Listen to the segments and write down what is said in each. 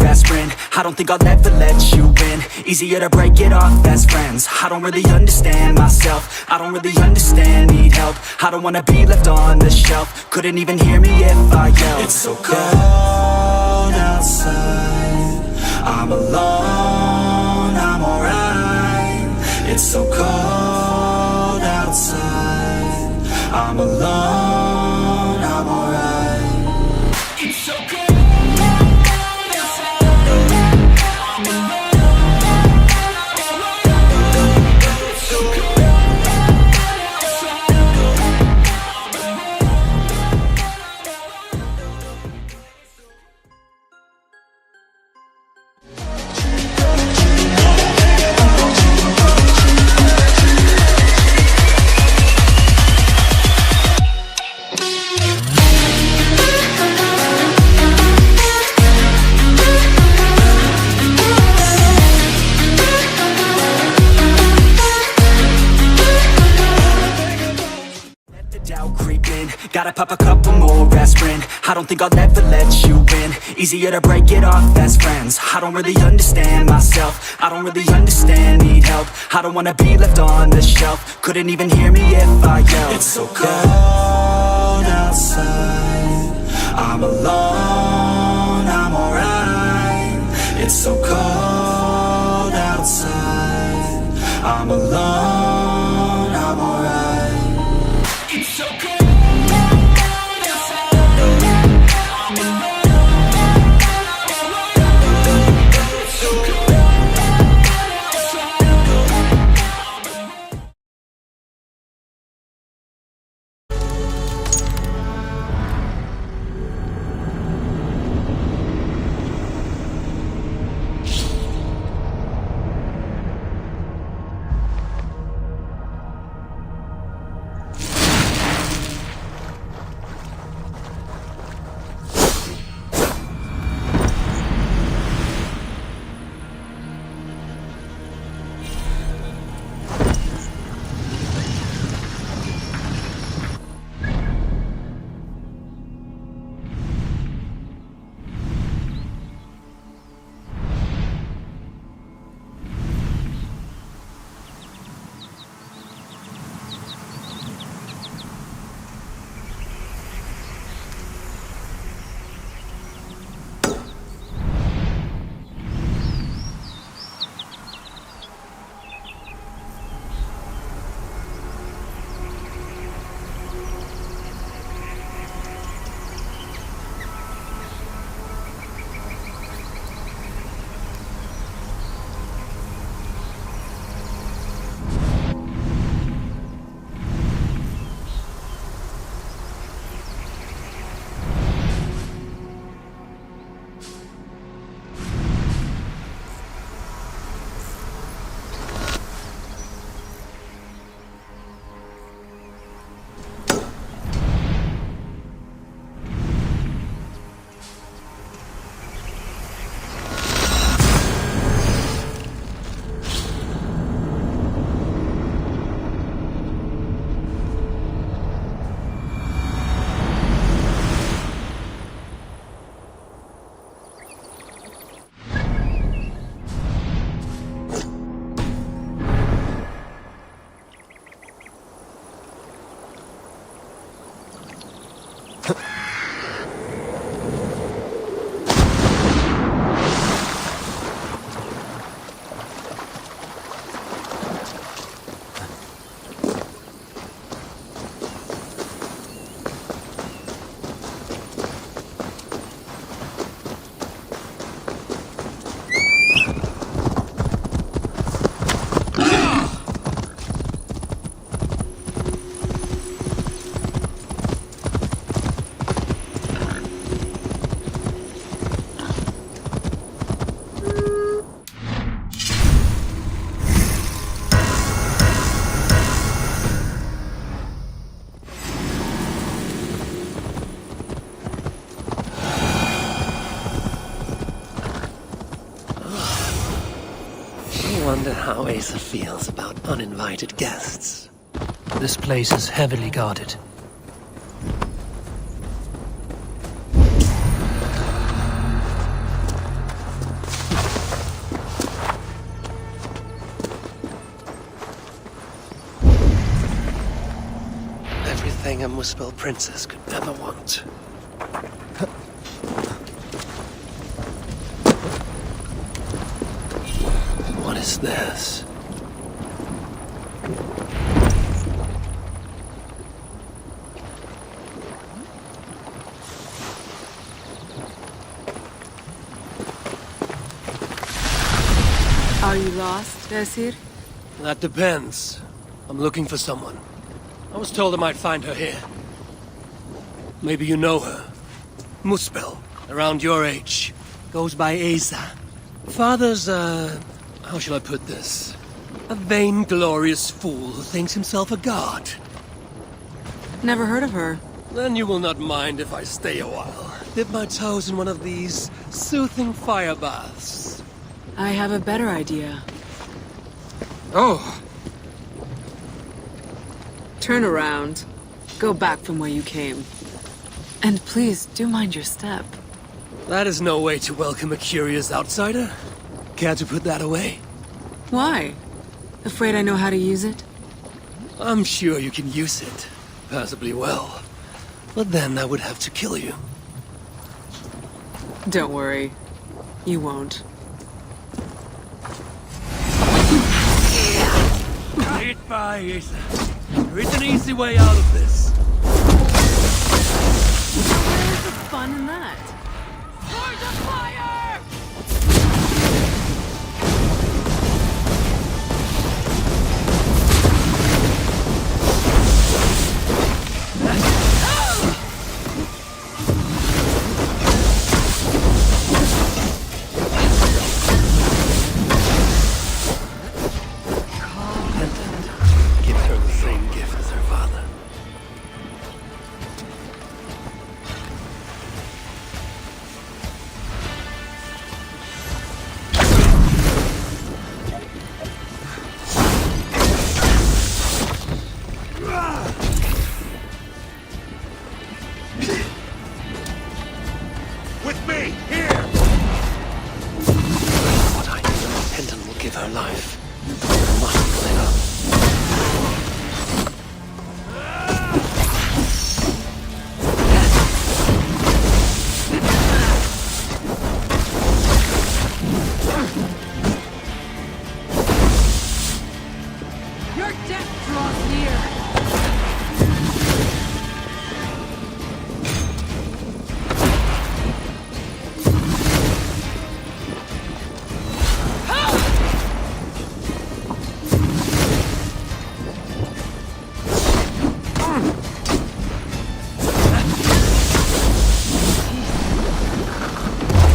best friend. I don't think I'll ever let you in. Easier to break it off best friends. I don't really understand myself. I don't really understand, need help. I don't wanna be left on the shelf. Couldn't even hear me if I yelled. It's so cold outside, I'm alone, I'm alright. It's so cold outside, I'm alone, I'm alright. It's so cold. Gotta pop a couple more aspirin. I don't think I'll ever let you in. Easier to break it off best friends. I don't really understand myself. I don't really understand, need help. I don't wanna be left on the shelf. Couldn't even hear me if I yelled. It's so cold outside, I'm alone, I'm alright. It's so cold outside, I'm alone, I'm alright. It's so cold. wonder how Asa feels about uninvited guests. This place is heavily guarded. Muspel princess could ever want. What is this? Are you lost, Vesir? That depends. I'm looking for someone. I was told I might find her here. Maybe you know her. Muspel, around your age. Goes by Asa. Father's, how shall I put this? A vainglorious fool who thinks himself a god. Never heard of her. Then you will not mind if I stay a while. Dip my toes in one of these soothing fire baths. I have a better idea. Oh! Turn around. Go back from where you came. And please, do mind your step. That is no way to welcome a curious outsider. Care to put that away? Why? Afraid I know how to use it? I'm sure you can use it. Passably well. But then I would have to kill you. Don't worry. You won't. Get by, Asa. There is an easy way out of this. Where's the fun in that? Swords of fire! Give her the same gift as her father. With me, here! What I do, the pendant will give her life. I must pull it up. Your death draws near!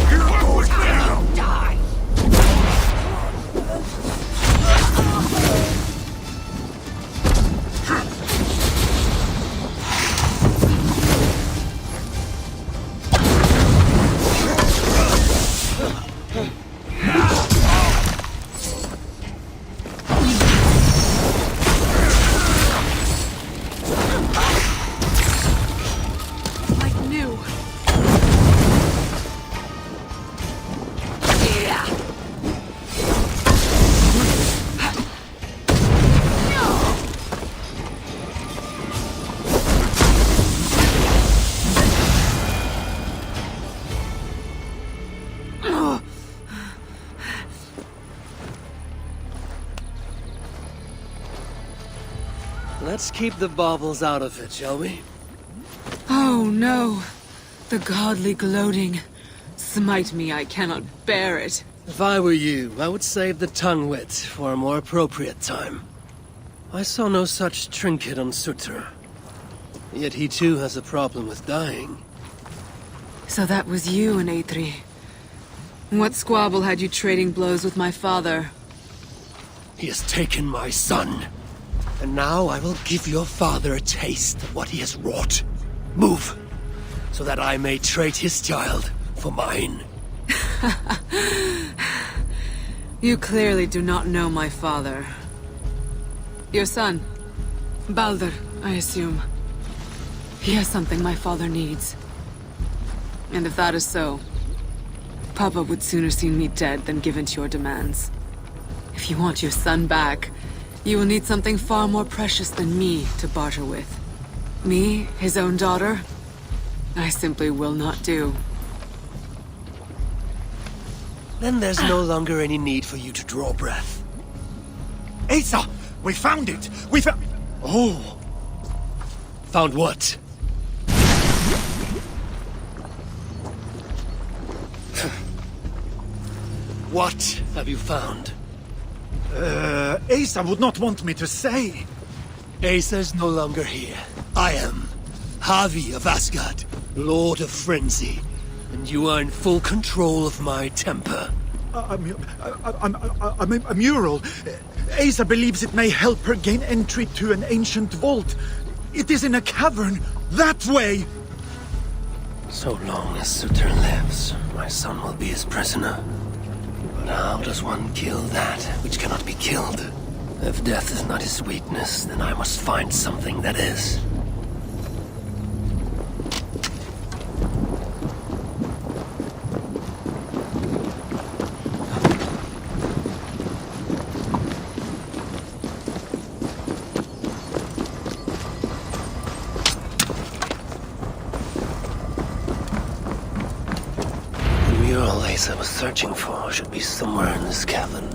Here goes now! Die! I knew. Let's keep the baubles out of it, shall we? Oh no. The godly gloating. Smite me, I cannot bear it. If I were you, I would save the tongue wit for a more appropriate time. I saw no such trinket on Surtr. Yet he too has a problem with dying. So that was you and Eitri. What squabble had you trading blows with my father? He has taken my son. And now I will give your father a taste of what he has wrought. Move, so that I may trade his child for mine. You clearly do not know my father. Your son, Baldr, I assume. He has something my father needs. And if that is so, Papa would sooner see me dead than give in to your demands. If you want your son back, you will need something far more precious than me to barter with. Me, his own daughter? I simply will not do. Then there's no longer any need for you to draw breath. Asa! We found it! We found... Oh! Found what? What have you found? Asa would not want me to say. Asa's no longer here. I am. Havi of Asgard, Lord of Frenzy. And you are in full control of my temper. A mural. Asa believes it may help her gain entry to an ancient vault. It is in a cavern. That way! So long as Surtr lives, my son will be his prisoner. But how does one kill that which cannot be killed? If death is not his weakness, then I must find something that is. I was searching for should be somewhere in this cabin.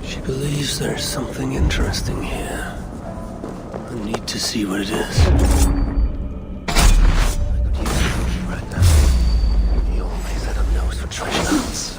She believes there's something interesting here. I need to see what it is. I could use it right now. He always had a nose for treasure hunts.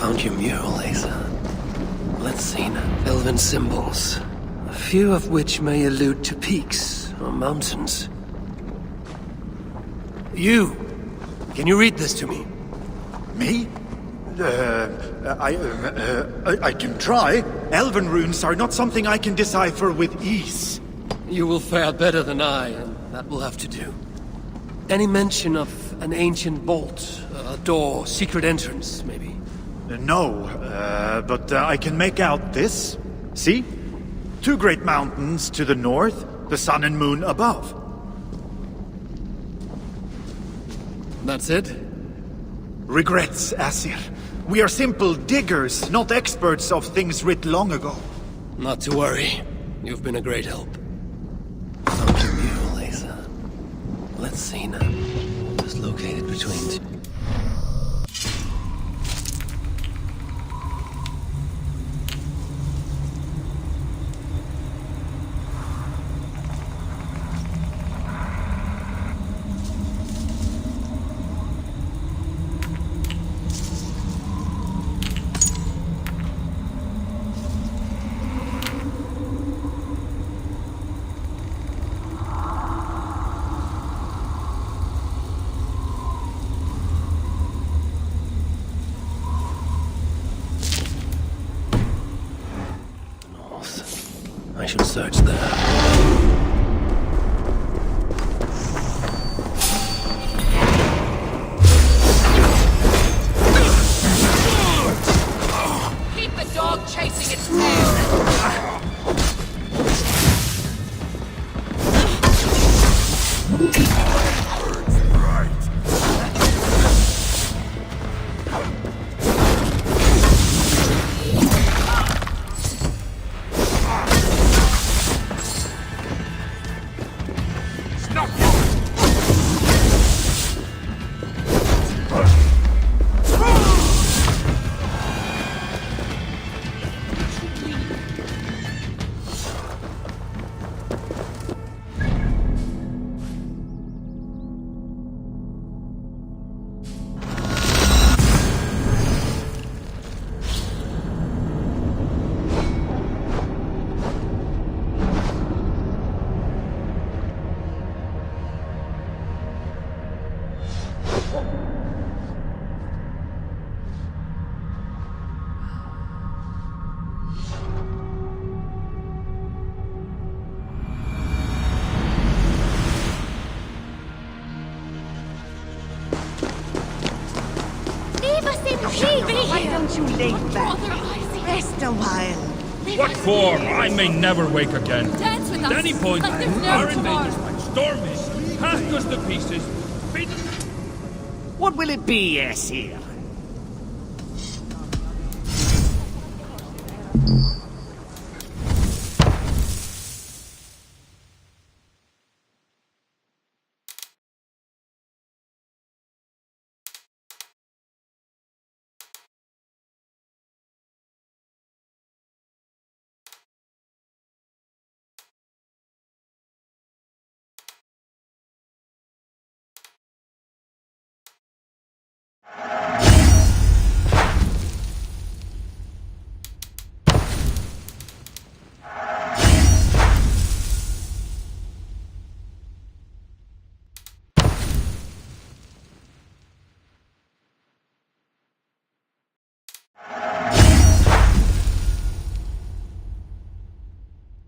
Found your mural, Asa. Let's see now. Elven symbols, a few of which may allude to peaks or mountains. You! Can you read this to me? Me? I can try. Elven runes are not something I can decipher with ease. You will fare better than I, and that will have to do. Any mention of an ancient vault, a door, secret entrance, maybe? No, but I can make out this. See? Two great mountains to the north, the sun and moon above. That's it? Regrets, Asir. We are simple diggers, not experts of things writ long ago. Not to worry. You've been a great help. Found your mural, Asa. Let's see now. Just located between two. I should search there. Keep the dog chasing its tail! too late back. Rest a while. What for? I may never wake again. Dance with us. At any point, Like there's no our tomorrow. invaders might storm this, hack us to pieces, beat us. What will it be, Aesir?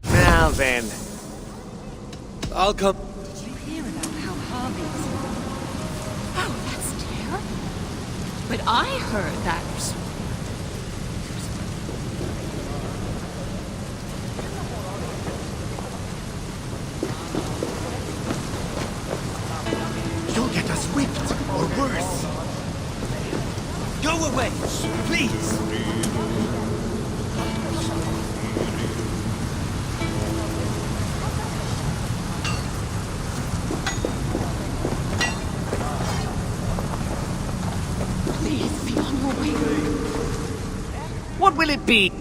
Now then. I'll come. Did you hear about how Harvey's... Oh, that's terrible. But I heard that... You'll get us whipped, or worse. Go away, please. Please be on your way. What will it be?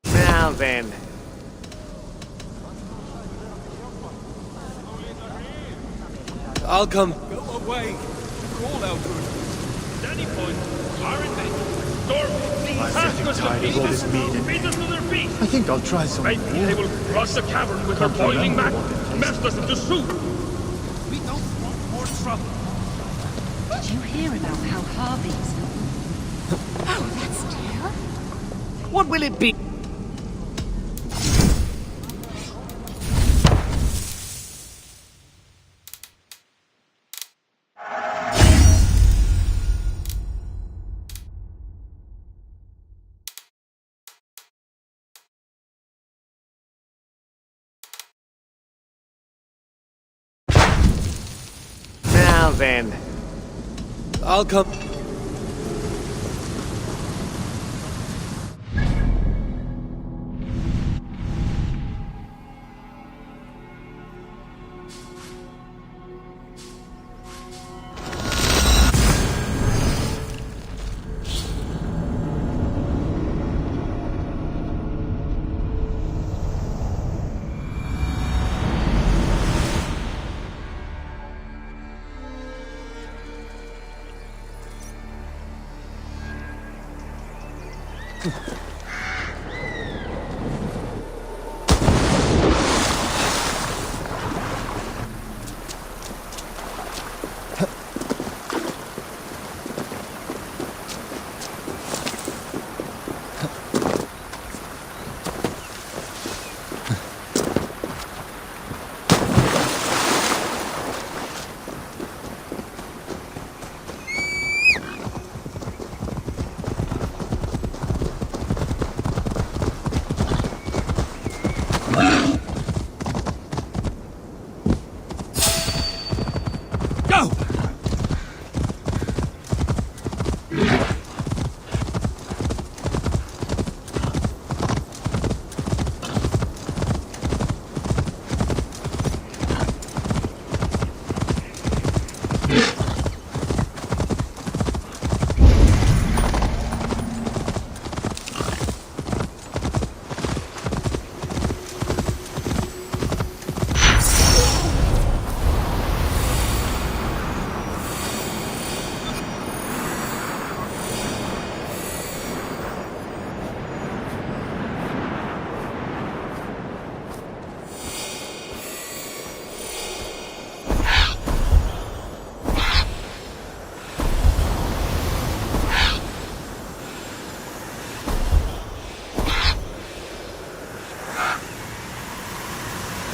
Now then. I'll come. Go away. Crawl out to it. At any point, our invaders storm this, I'm hack getting us to tired of all pieces, this meat and- beat us to their feet. I think I'll try some Maybe they will cross the cavern with their Can't boiling remember back, what it tastes mess us into soup. We don't want more trouble. Did you hear about how Harvey's... Oh, that's terrible. What will it be? Now then. I'll come.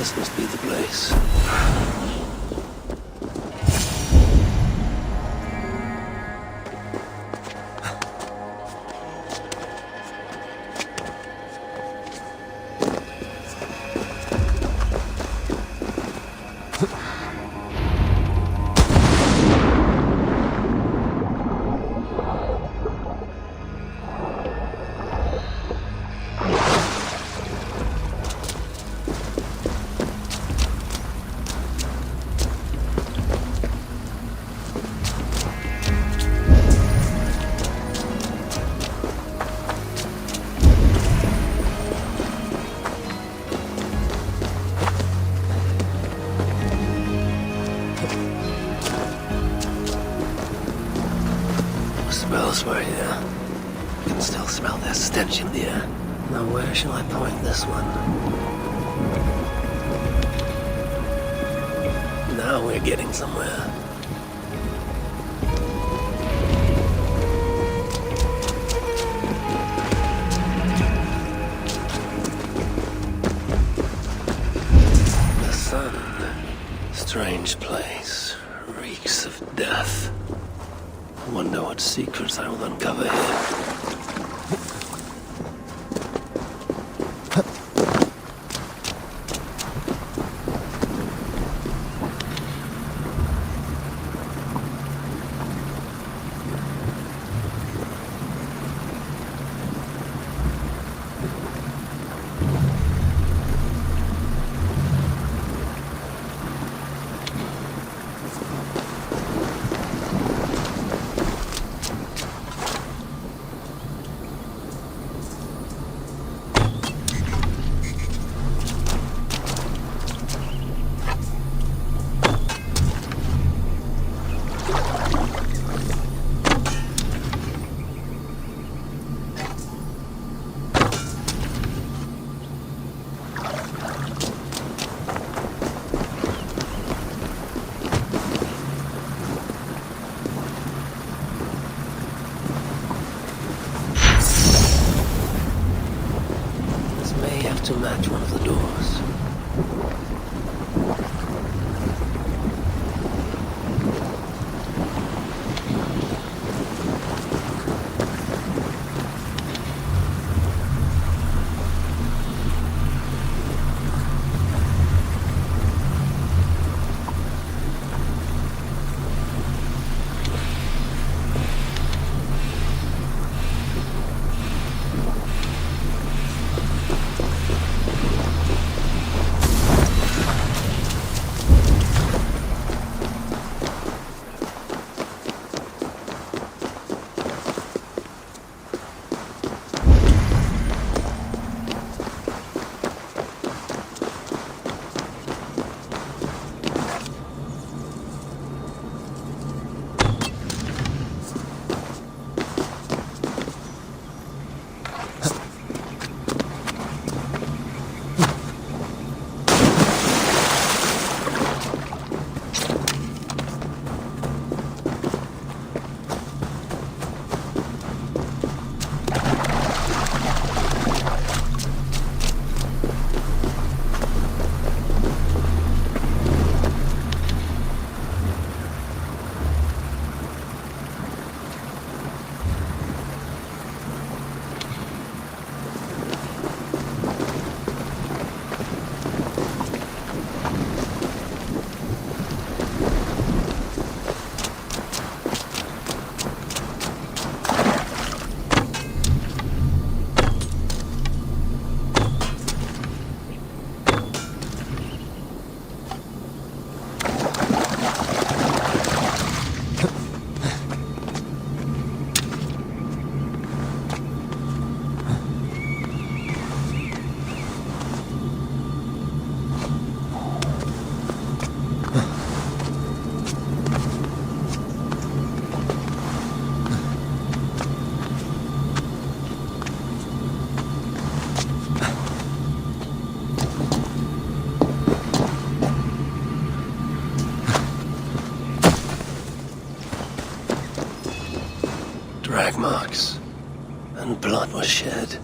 This must be the place. Smells were here. I can still smell their stench in the air. Now where shall I point this one? Now we're getting somewhere. The sun. Strange place. Reeks of death. I wonder what secrets I will uncover here. To match one of the doors. Drag marks, and blood was shed,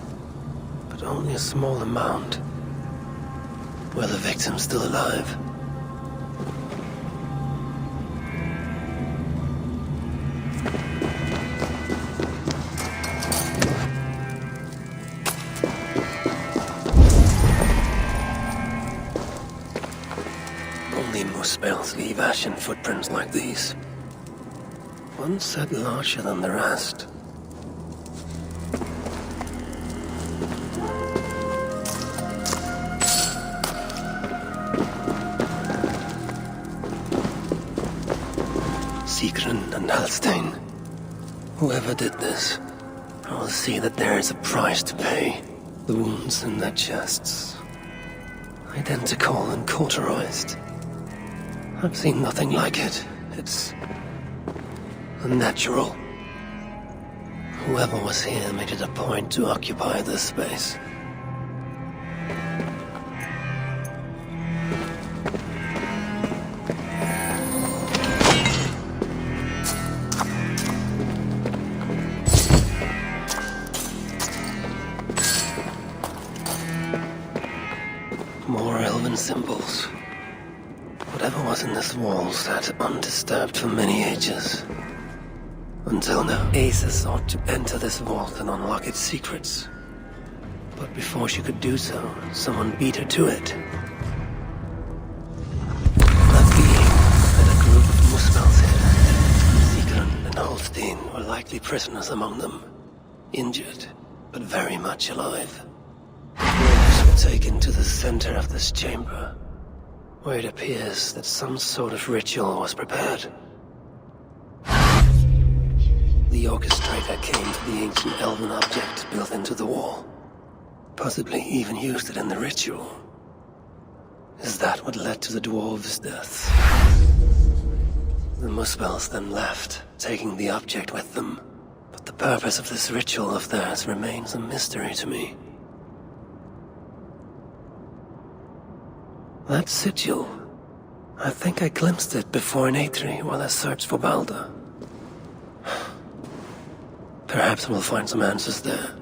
but only a small amount. Were the victims still alive? Only Muspel's leave ashen footprints like these. One set larger than the rest. Sigrun and Halstein. Whoever did this, I will see that there is a price to pay. The wounds in their chests. Identical and cauterized. I've seen nothing like it. It's unnatural. Whoever was here made it a point to occupy this space. More elven symbols. Whatever was in this wall sat undisturbed for many ages. Until now. Asa sought to enter this vault and unlock its secrets. But before she could do so, someone beat her to it. That being had a group of Muspels here. Sigrun and Holstein were likely prisoners among them. Injured, but very much alive. Wolves were taken to the center of this chamber, where it appears that some sort of ritual was prepared. The orchestrator came to the ancient elven object built into the wall. Possibly even used it in the ritual. Is that what led to the dwarves' deaths? The Muspels then left, taking the object with them. But the purpose of this ritual of theirs remains a mystery to me. That sigil. I think I glimpsed it before in Eitri while I searched for Baldr. Perhaps we'll find some answers there.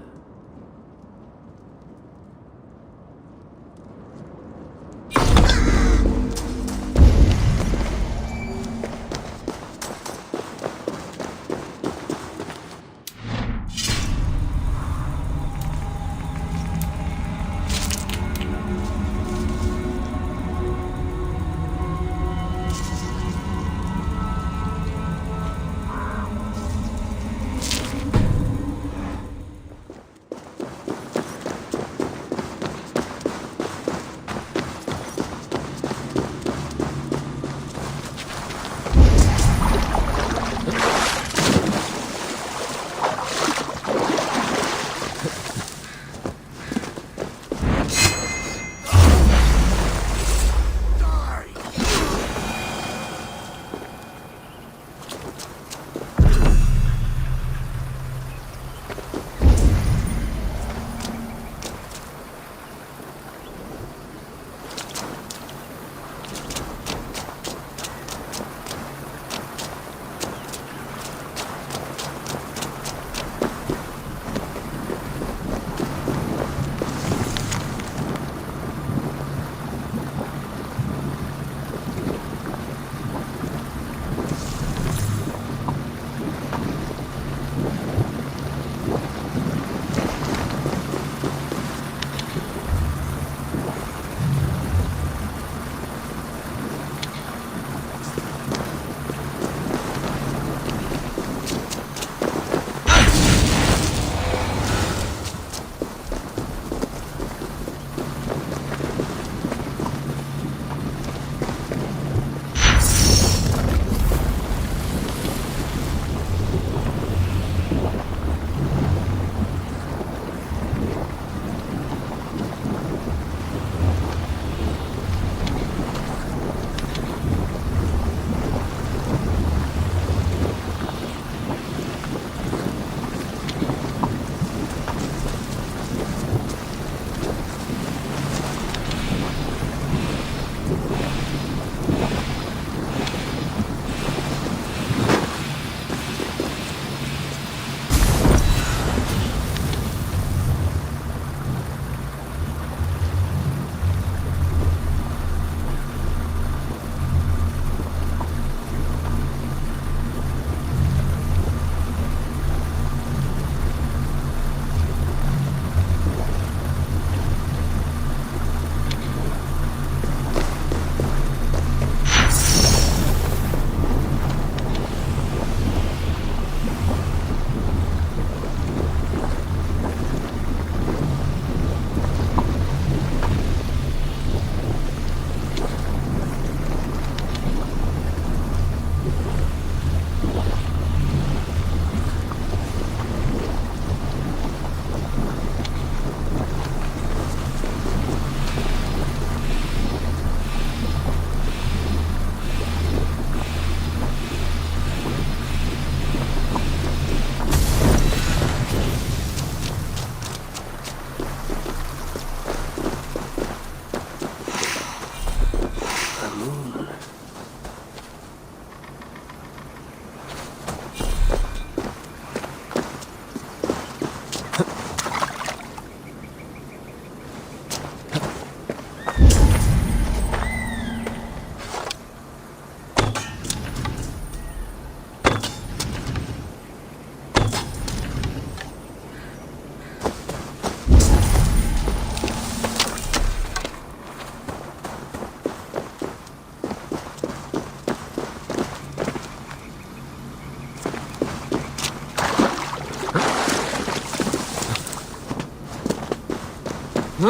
The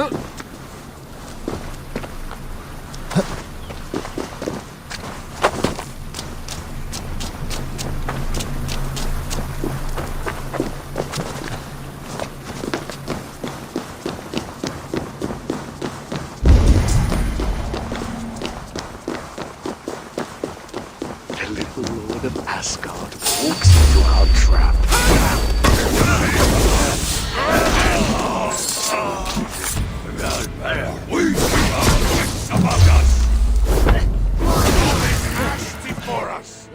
little lord of Asgard walks into our trap. We are about us. Ash before us.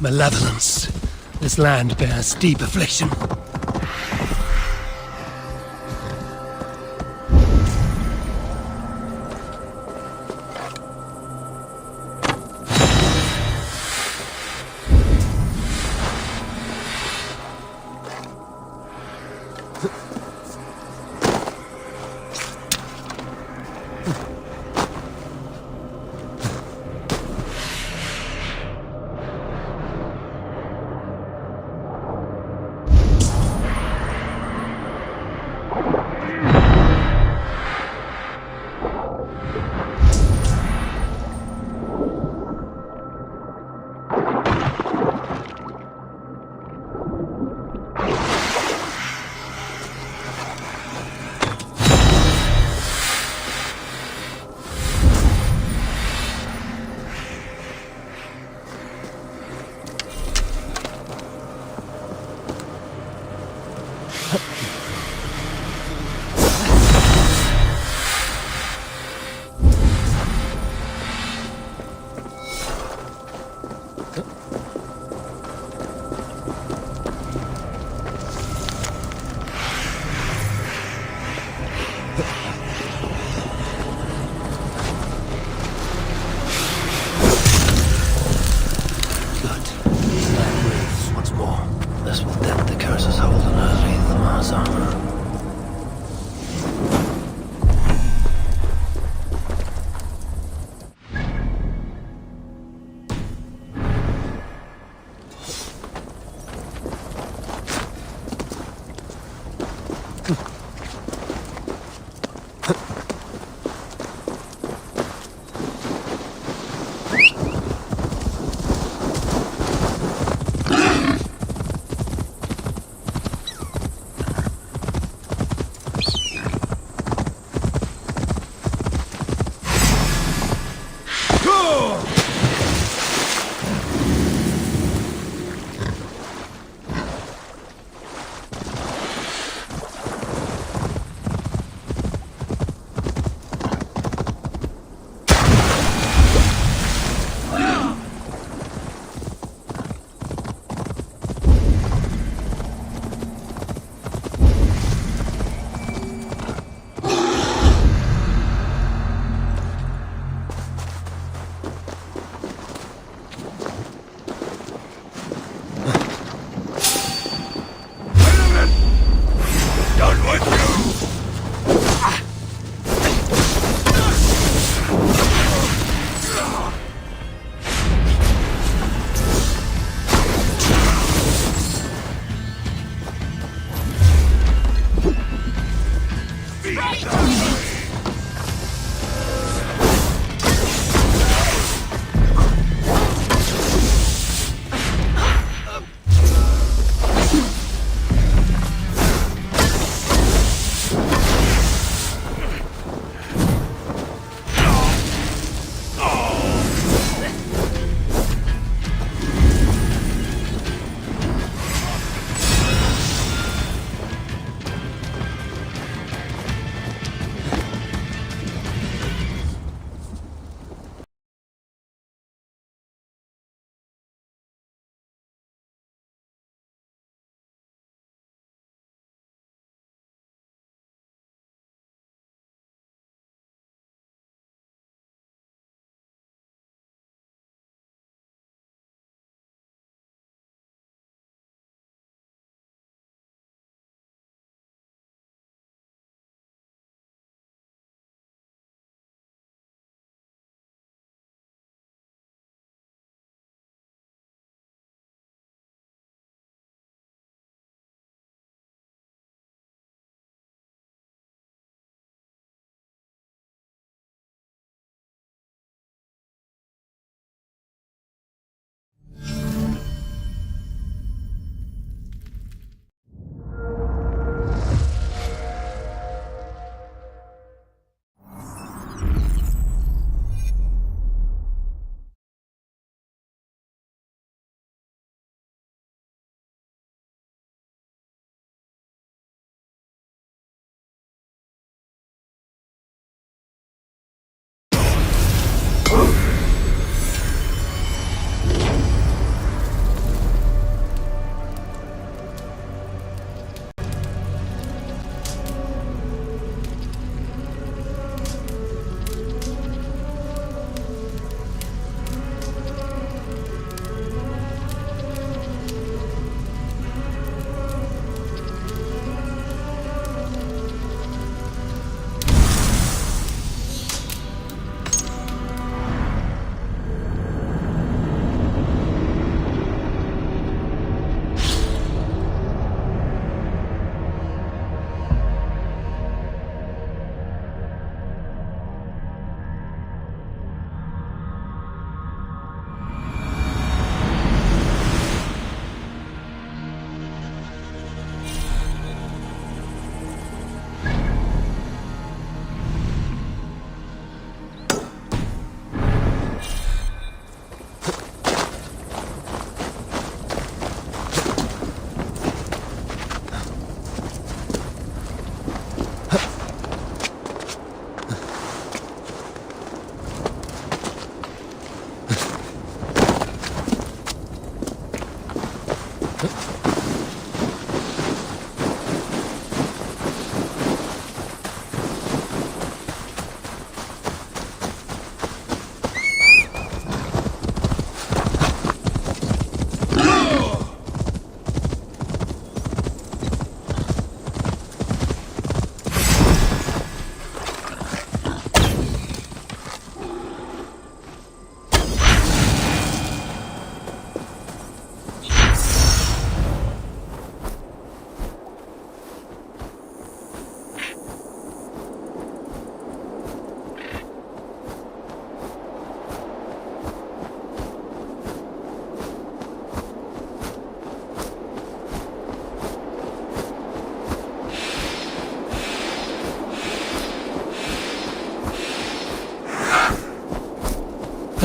Malevolence. This land bears deep affliction.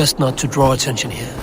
best not to draw attention here.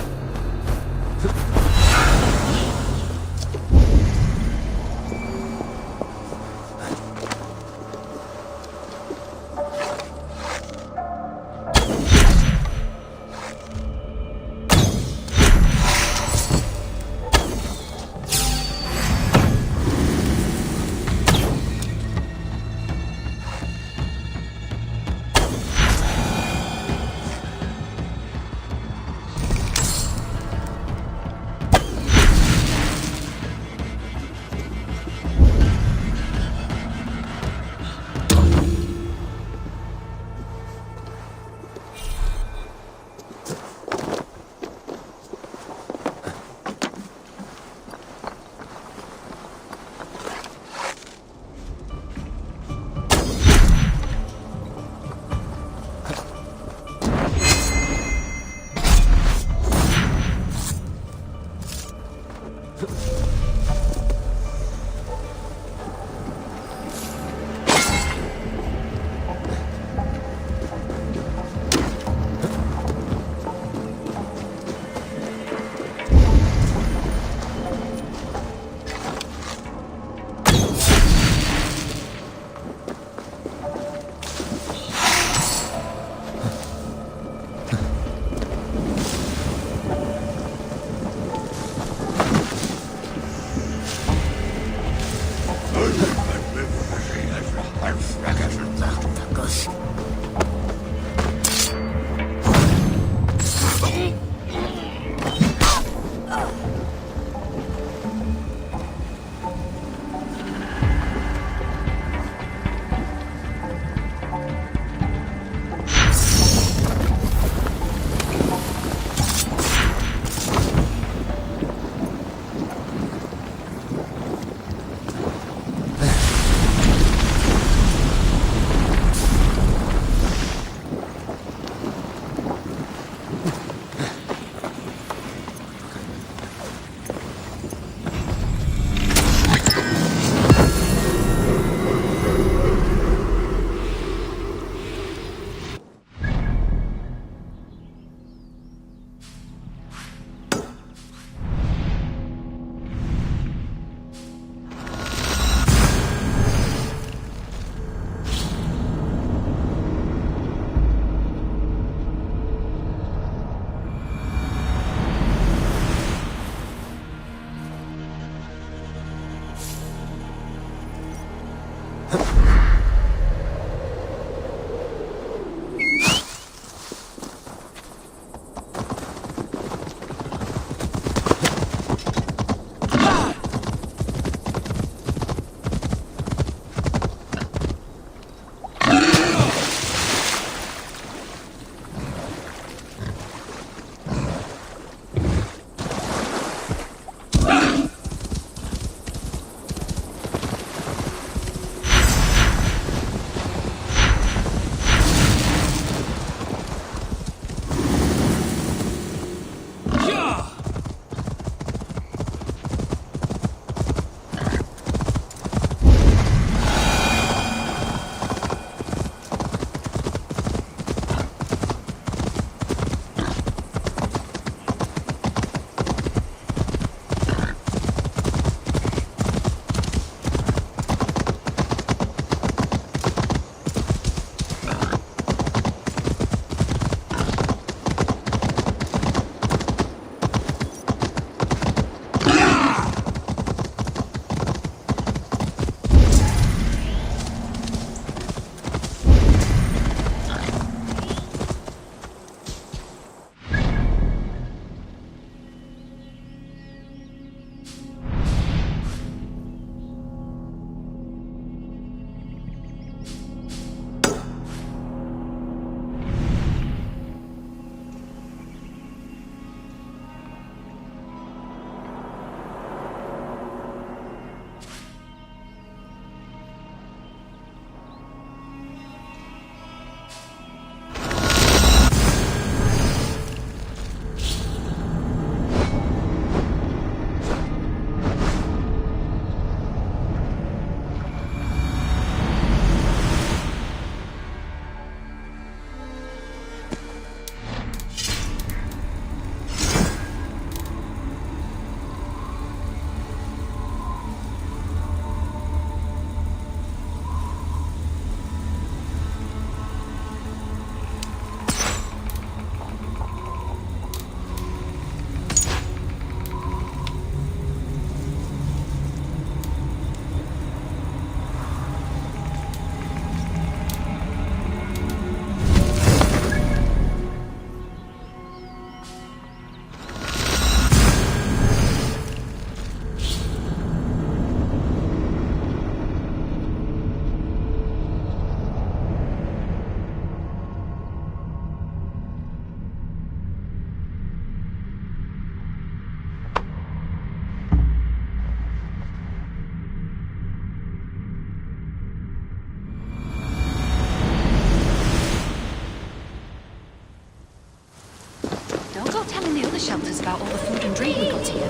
shelters about all the food and drink we got here.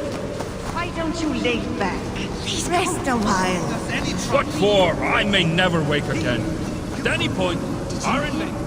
Why don't you lay back? Please rest a while. What for? I may never wake again. At any point, our invaders...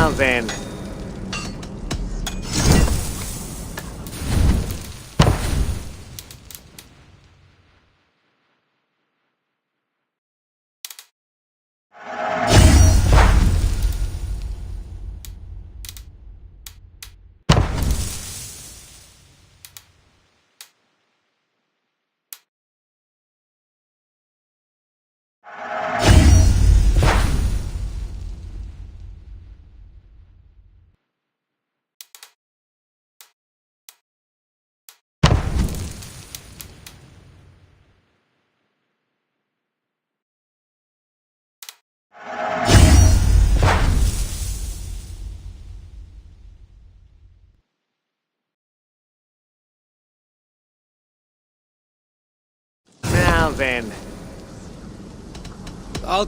Now then. Now then. I'll...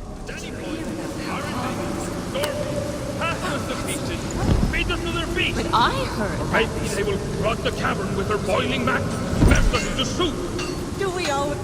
Hack us to pieces! Beat us to their feet! But I heard Or maybe they will flood the cavern with their boiling mac, melt us into soup! Do we all...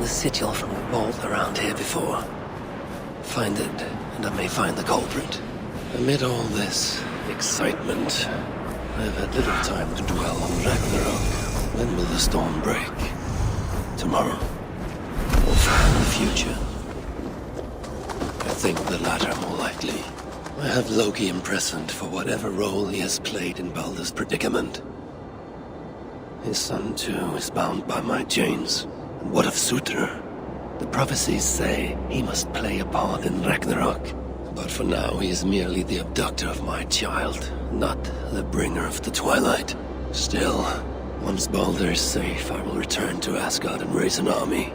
the sigil from a vault around here before. Find it, and I may find the culprit. Amid all this excitement, I've had little time to dwell on Ragnarok. When will the storm break? Tomorrow? Or far in the future? I think the latter more likely. I have Loki imprisoned for whatever role he has played in Baldr's predicament. His son, too, is bound by my chains. And what of Surtr? The prophecies say he must play a part in Ragnarok. But for now, he is merely the abductor of my child, not the bringer of the Twilight. Still, once Baldr is safe, I will return to Asgard and raise an army.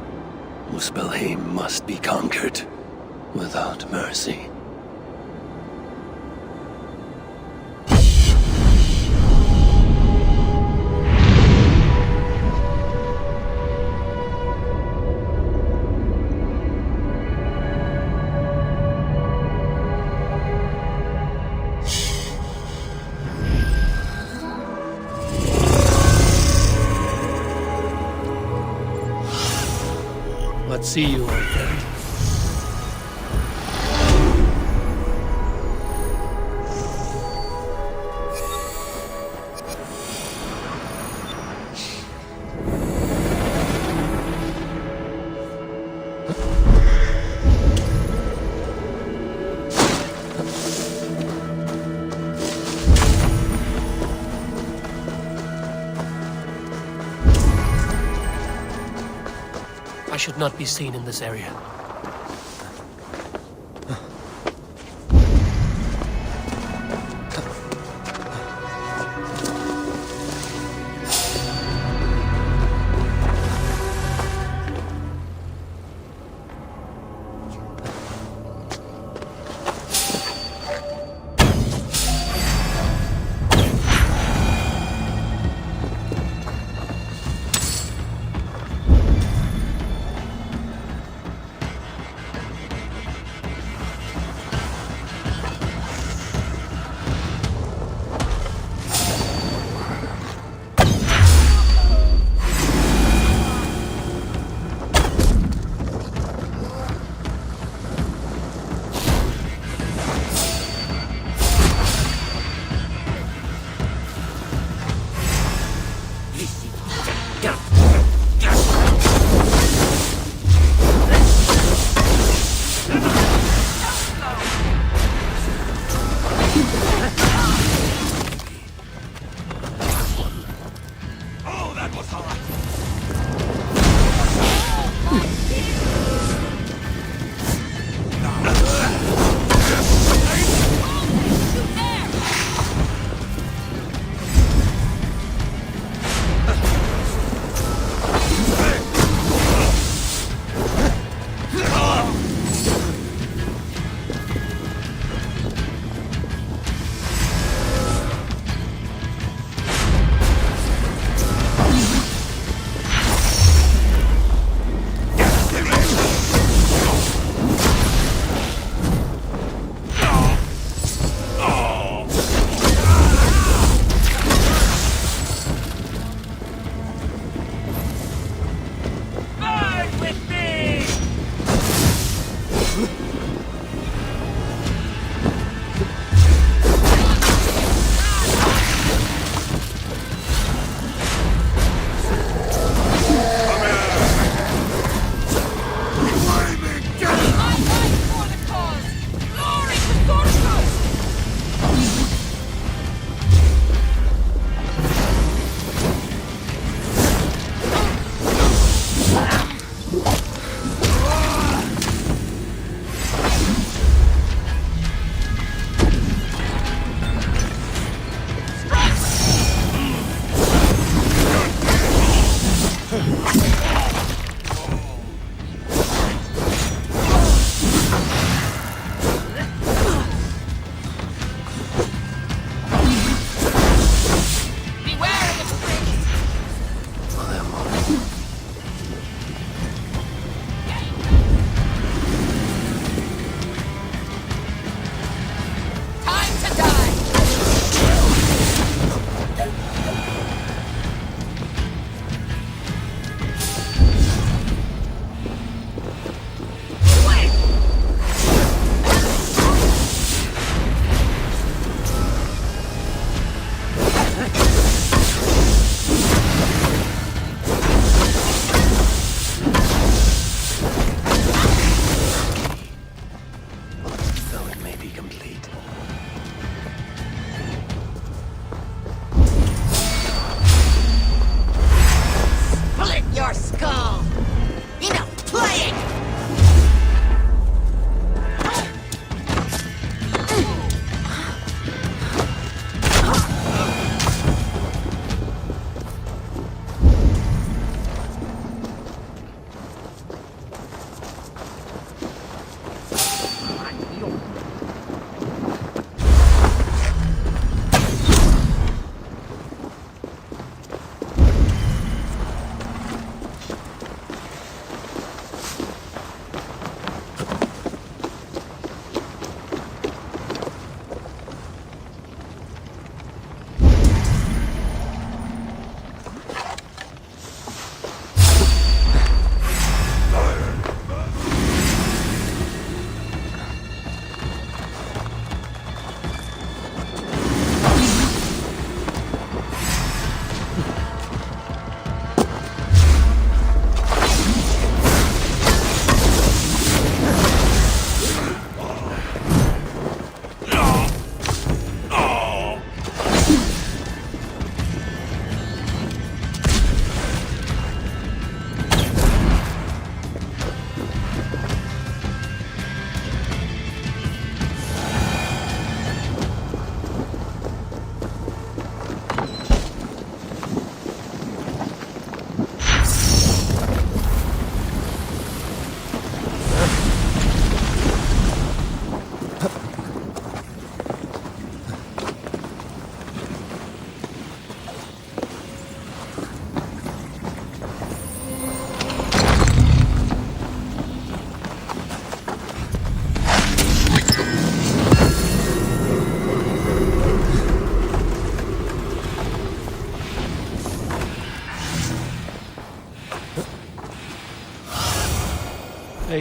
Muspelheim must be conquered, without mercy. Let's see you, old friend. I should not be seen in this area.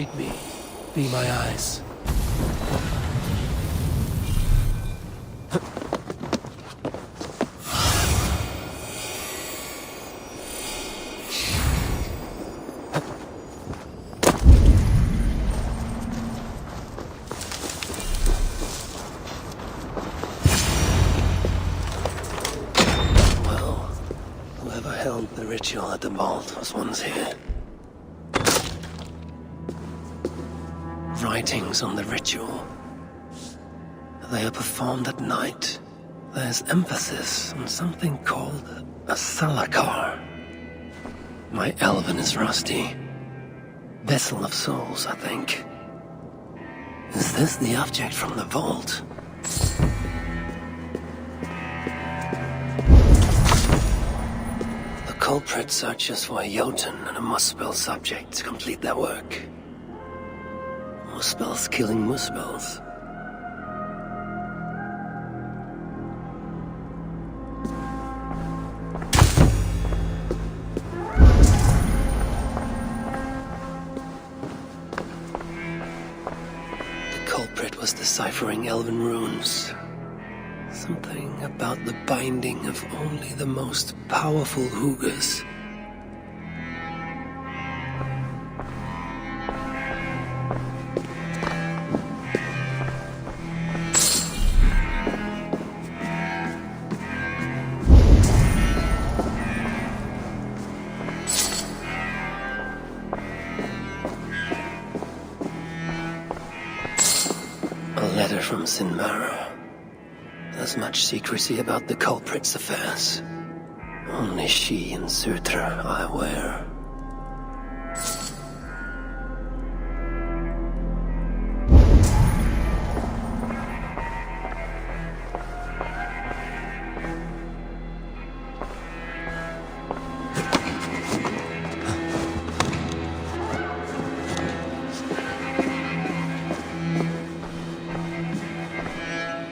Aid me. Be my eyes. The ritual at the vault was once here. Writings on the ritual. They are performed at night. There's emphasis on something called a salakar. My elven is rusty. Vessel of souls, I think. Is this the object from the vault? The culprit searches for a Jotun and a Muspel subject to complete their work. Muspels killing Muspels. The culprit was deciphering elven runes. Something about the binding of only the most powerful Hugas. A letter from Sinmara. There's much secrecy about the culprit's affairs. Only she and Surtr are aware.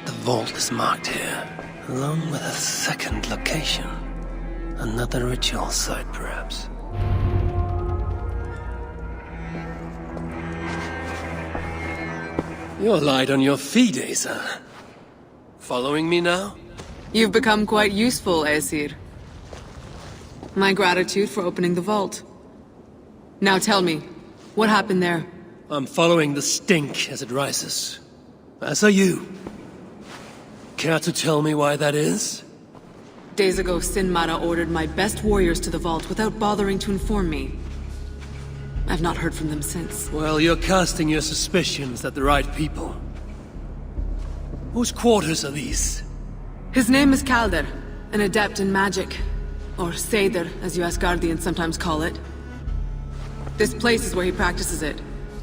The vault is marked here, along with a second location. Another ritual site, perhaps. You're light on your feet, Asa. Following me now? You've become quite useful, Aesir. My gratitude for opening the vault. Now tell me, what happened there? I'm following the stink as it rises. As are you. Care to tell me why that is? Days ago, Sinmara ordered my best warriors to the vault without bothering to inform me. I've not heard from them since. Well, you're casting your suspicions at the right people. Whose quarters are these? His name is Kaldr, an adept in magic. Or Seidr, as you Asgardians sometimes call it. This place is where he practices it.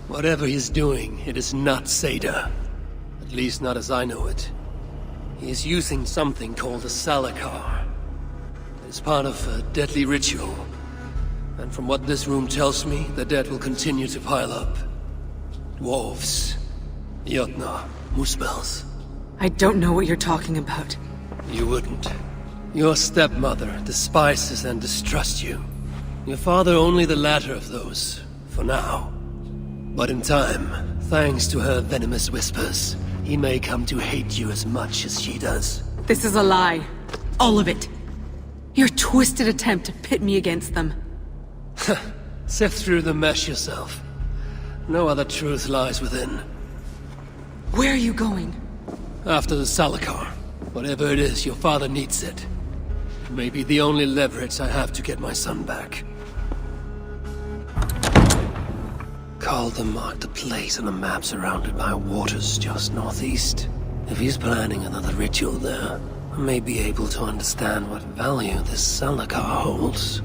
Whatever he's doing, it is not Seidr. At least not as I know it. He is using something called a salakar. It's part of a deadly ritual. And from what this room tells me, the dead will continue to pile up. Dwarves, Jotnar, Muspels. I don't know what you're talking about. You wouldn't. Your stepmother despises and distrusts you. Your father only the latter of those, for now. But in time, thanks to her venomous whispers, he may come to hate you as much as she does. This is a lie. All of it. Your twisted attempt to pit me against them. Sift through the mesh yourself. No other truth lies within. Where are you going? After the salakar. Whatever it is, your father needs it. It may be the only leverage I have to get my son back. Kaldr marked a place on a map surrounded by waters just northeast. If he's planning another ritual there, I may be able to understand what value this salakar holds.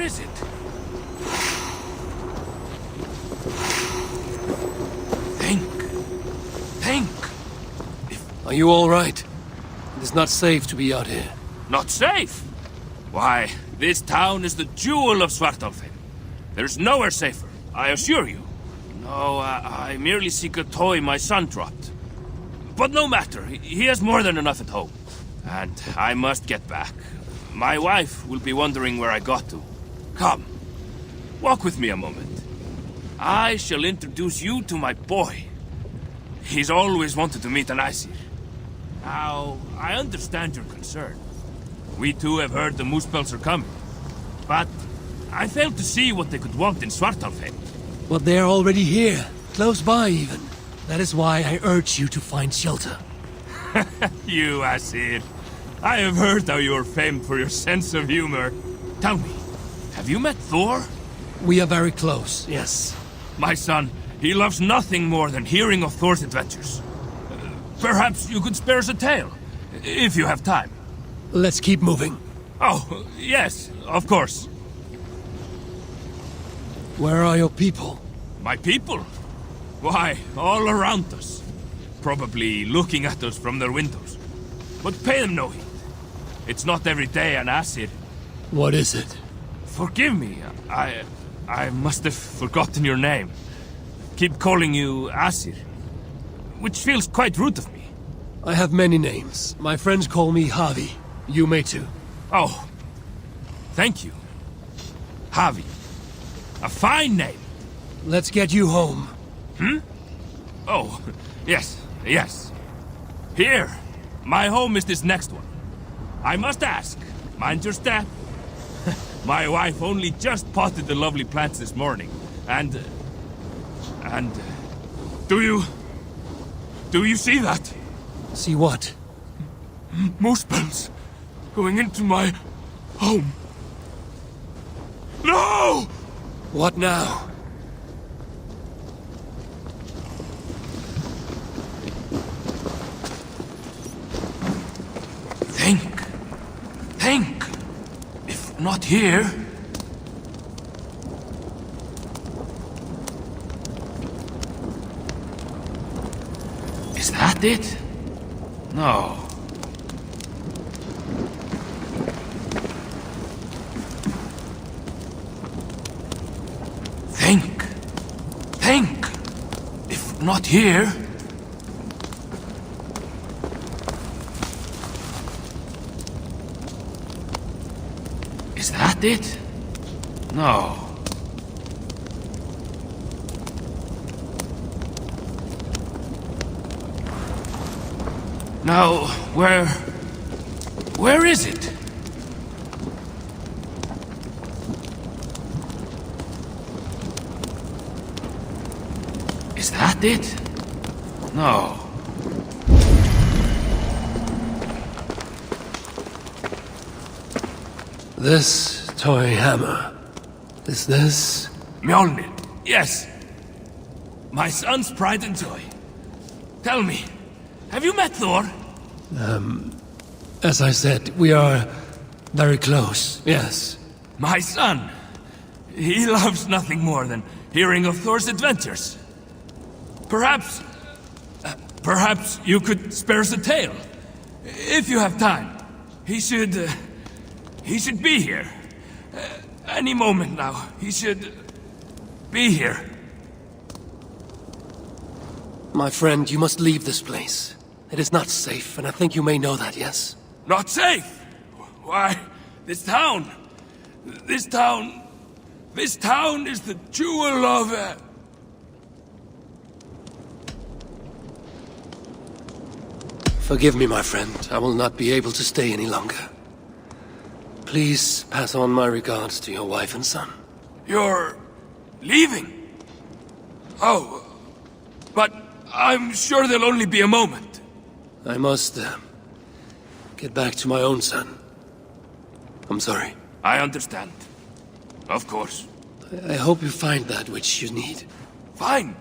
is it? Think. Are you all right? It is not safe to be out here. Not safe? Why, this town is the jewel of Svartalfheim. There's nowhere safer, I assure you. No, I merely seek a toy my son dropped. But no matter, he has more than enough at home. And I must get back. My wife will be wondering where I got to. Come, walk with me a moment. I shall introduce you to my boy. He's always wanted to meet an Aesir. Now, I understand your concern. We too have heard the Muspels are coming. But I failed to see what they could want in Svartalfheim. But they are already here, close by even. That is why I urge you to find shelter. You Aesir. I have heard how you are famed for your sense of humor. Tell me, have you met Thor? We are very close, yes. My son, he loves nothing more than hearing of Thor's adventures. Perhaps you could spare us a tale, if you have time. Let's keep moving. Oh, yes, of course. Where are your people? My people? Why, all around us. Probably looking at us from their windows. But pay them no heed. It's not every day an Aesir. What is it? Forgive me, I must have forgotten your name. Keep calling you Aesir, which feels quite rude of me. I have many names. My friends call me Havi. You may too. Oh, thank you. Havi. A fine name. Let's get you home. Oh, yes. Here, my home is this next one. I must ask, mind your step. My wife only just potted the lovely plants this morning, and do you see that? See what? Muspels going into my home. No! What now? Think. If not here... Is that it? No. Think. If not here... Is that it? No. Now, where is it? Is that it? No. This toy hammer. Is this? Mjolnir, yes. My son's pride and joy. Tell me, have you met Thor? As I said, we are very close, yes. My son. He loves nothing more than hearing of Thor's adventures. Perhaps you could spare us a tale. If you have time. He should be here. Any moment now. He should be here. My friend, you must leave this place. It is not safe, and I think you may know that, yes? Not safe? Why, this town is the jewel of... Forgive me, my friend. I will not be able to stay any longer. Please pass on my regards to your wife and son. You're... leaving? Oh, but I'm sure there'll only be a moment. I must, get back to my own son. I'm sorry. I understand. Of course. I hope you find that which you need. Find?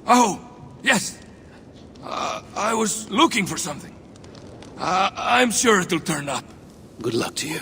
Oh, yes. I was looking for something. I'm sure it'll turn up. Good luck to you.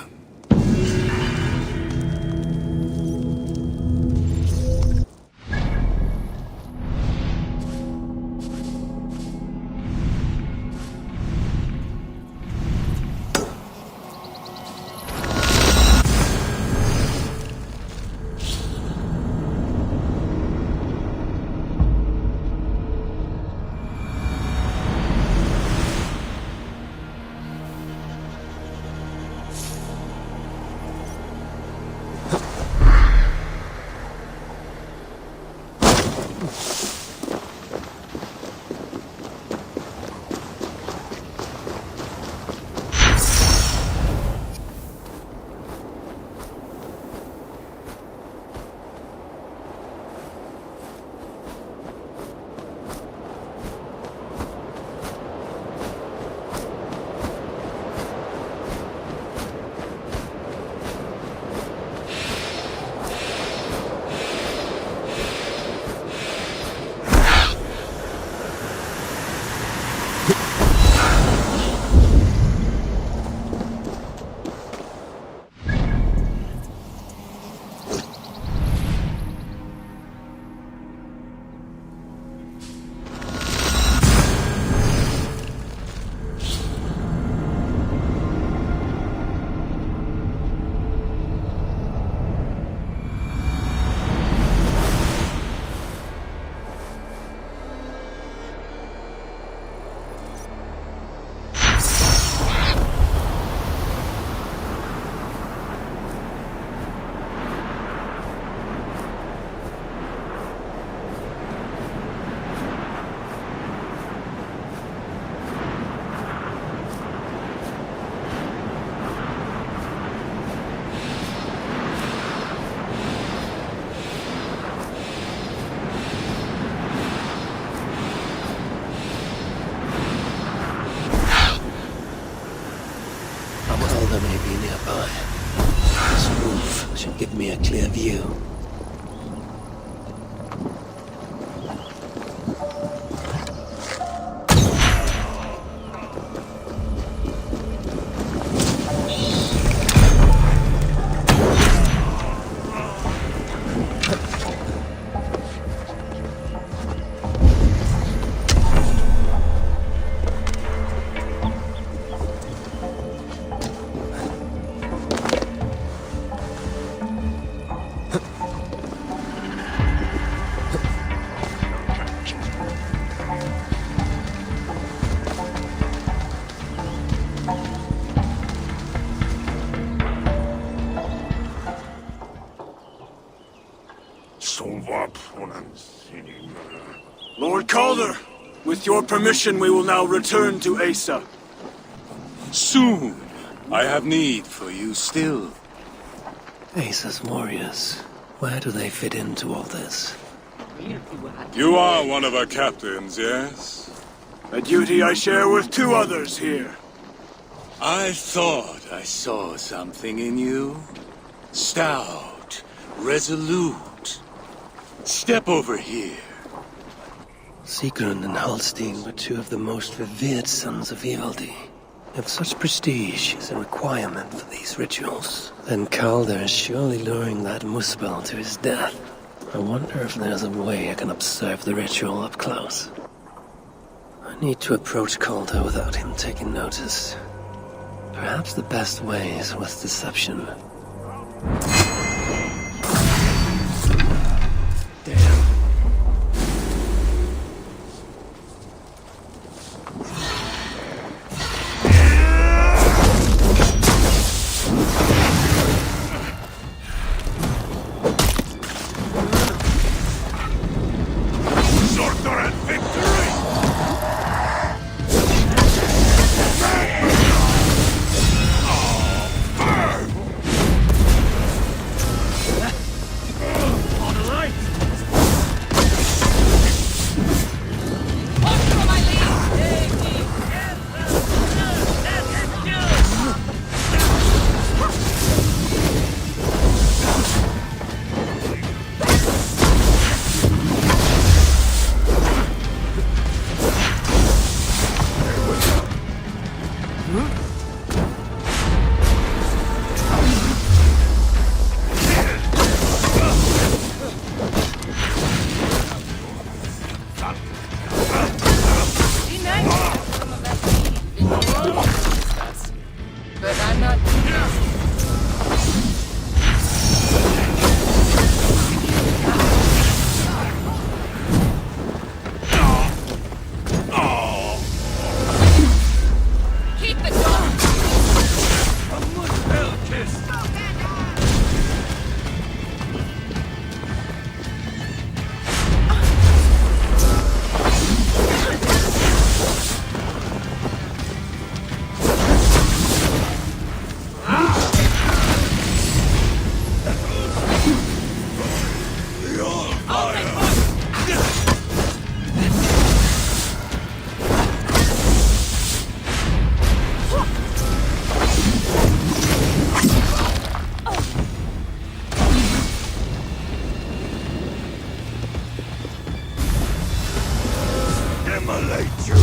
Baldr may be nearby. This roof should give me a clear view. Lord Calder, with your permission, we will now return to Asa. Soon. I have need for you still. Asa's warriors. Where do they fit into all this? You are one of our captains, yes? A duty I share with two others here. I thought I saw something in you. Stout, resolute. Step over here. Sigrun and Halstein were two of the most revered sons of Ivaldi. If such prestige is a requirement for these rituals, then Calder is surely luring that Muspel to his death. I wonder if there's a way I can observe the ritual up close. I need to approach Calder without him taking notice. Perhaps the best way is with deception. Damn. Surtr and victory! immolate you!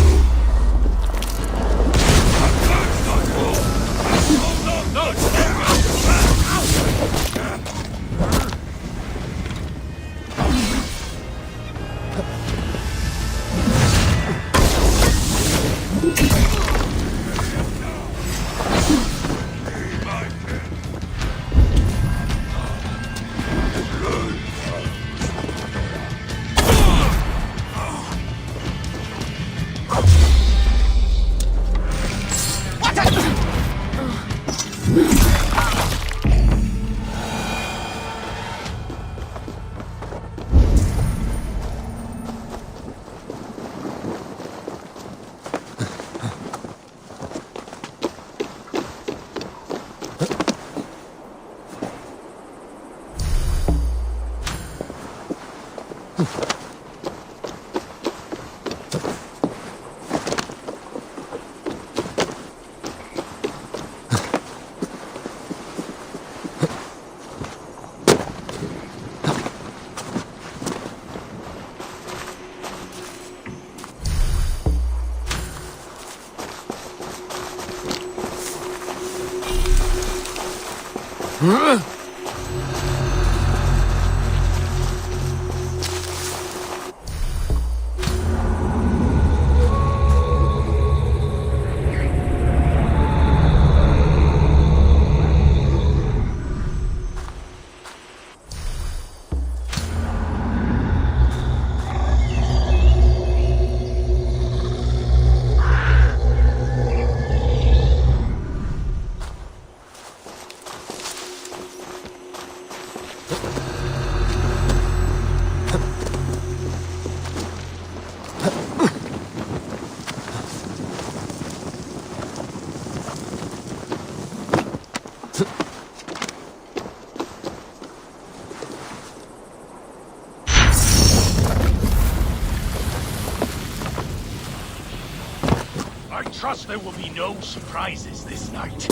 Trust there will be no surprises this night.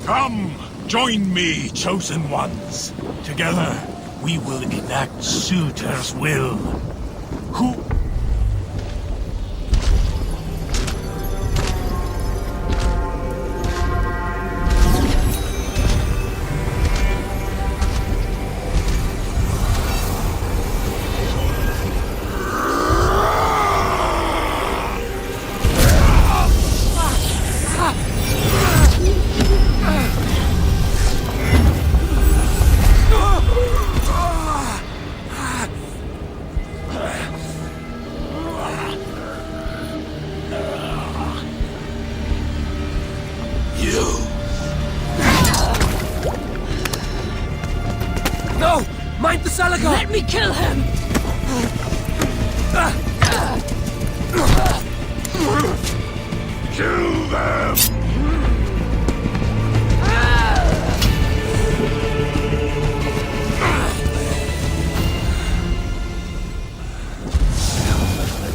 Come, join me, chosen ones. Together, we will enact Surtr's will. Who... Let me kill him! Kill them!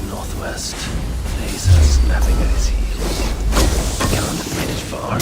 Northwest. Laser snapping at his heels. Can't get it far.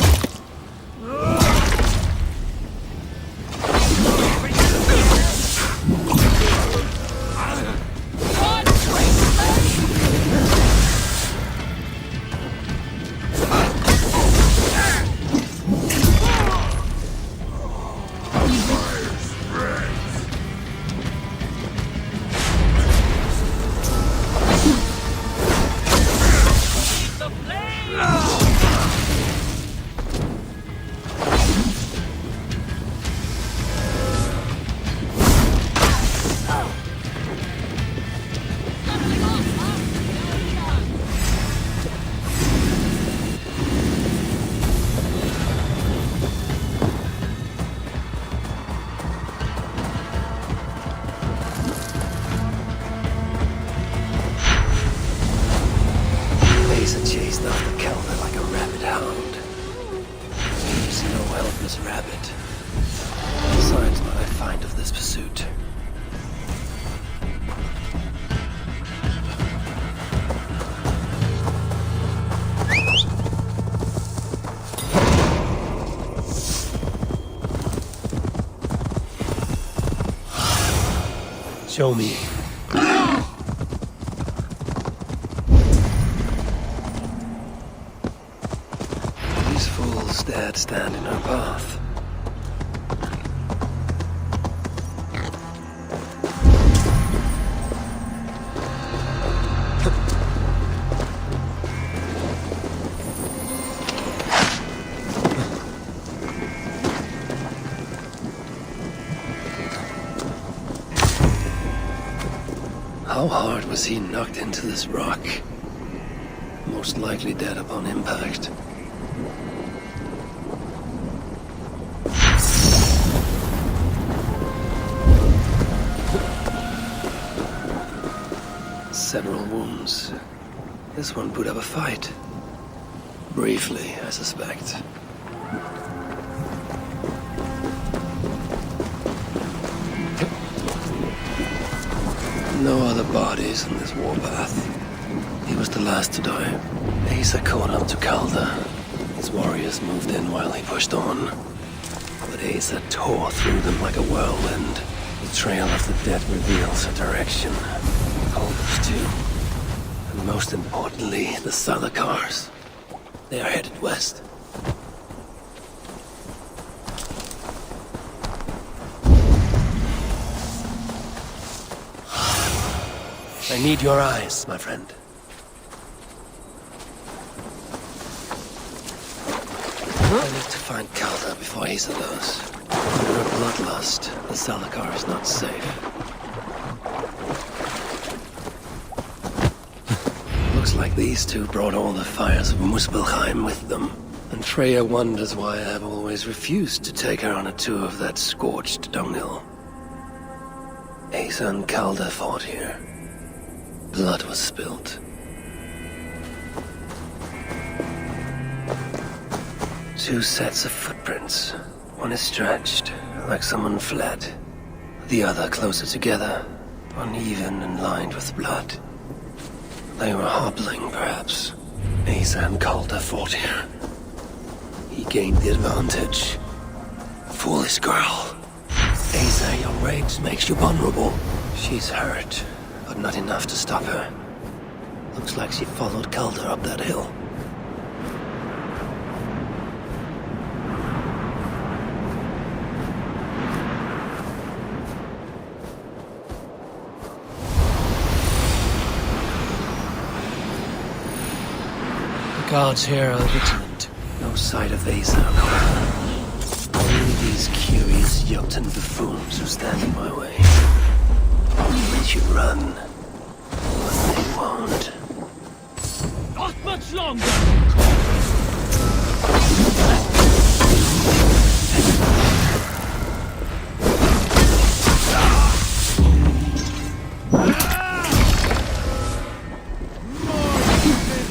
Show me. dared stand in her path. How hard was he knocked into this rock? Most likely dead upon impact. Several wounds. This one put up a fight. Briefly, I suspect. No other bodies in this warpath. He was the last to die. Asa caught up to Baldr. His warriors moved in while he pushed on. But Asa tore through them like a whirlwind. The trail of the dead reveals a direction. Baldr's too. And most importantly, the Salakars. They are headed west. I need your eyes, my friend. I need to find Baldr before Asa does. Under her bloodlust, the Salakar is not safe. Looks like these two brought all the fires of Muspelheim with them. And Freya wonders why I have always refused to take her on a tour of that scorched dunghill. Asa and Baldr fought here. Blood was spilled. Two sets of footprints. One is stretched, like someone fled. The other closer together, uneven and lined with blood. They were hobbling, perhaps. Asa and Baldr fought here. He gained the advantage. Foolish girl. Asa, your rage makes you vulnerable. She's hurt, but not enough to stop her. Looks like she followed Baldr up that hill. The guards here are vigilant. No sight of Asa, however. Only these curious Jotun buffoons who stand in my way. They should run, but they won't. Not much longer!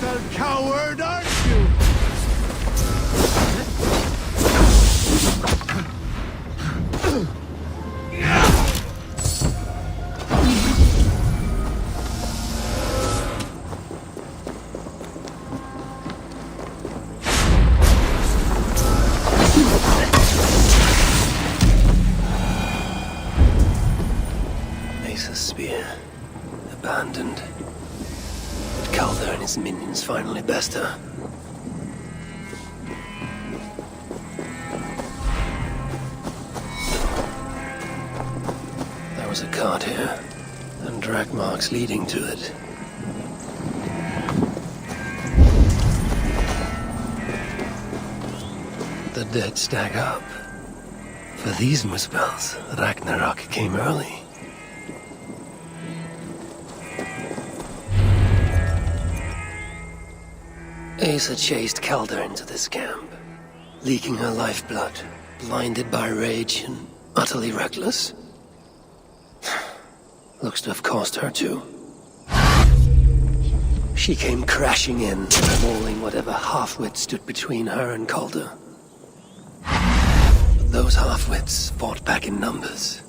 Little coward, aren't you? Asa's spear. Abandoned. But Baldr and his minions finally best her. There was a cart here, and drag marks leading to it. The dead stack up. For these Muspels, Ragnarok came early. Asa chased Baldr into this camp, leaking her lifeblood, blinded by rage and utterly reckless. Looks to have cost her too. She came crashing in, mauling whatever half-wit stood between her and Baldr. But those half-wits fought back in numbers.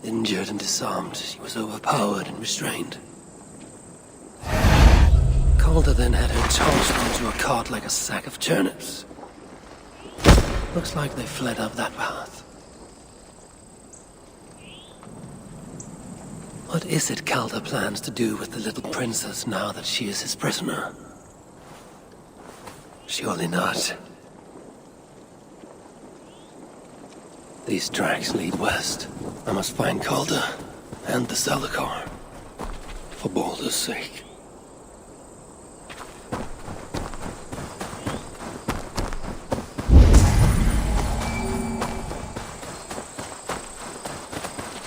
Injured and disarmed, she was overpowered and restrained. Baldr then had her tossed onto a cart like a sack of turnips. Looks like they fled up that path. What is it Baldr plans to do with the little princess now that she is his prisoner? Surely not. These tracks lead west. I must find Calder and the Salakar. For Baldr's sake.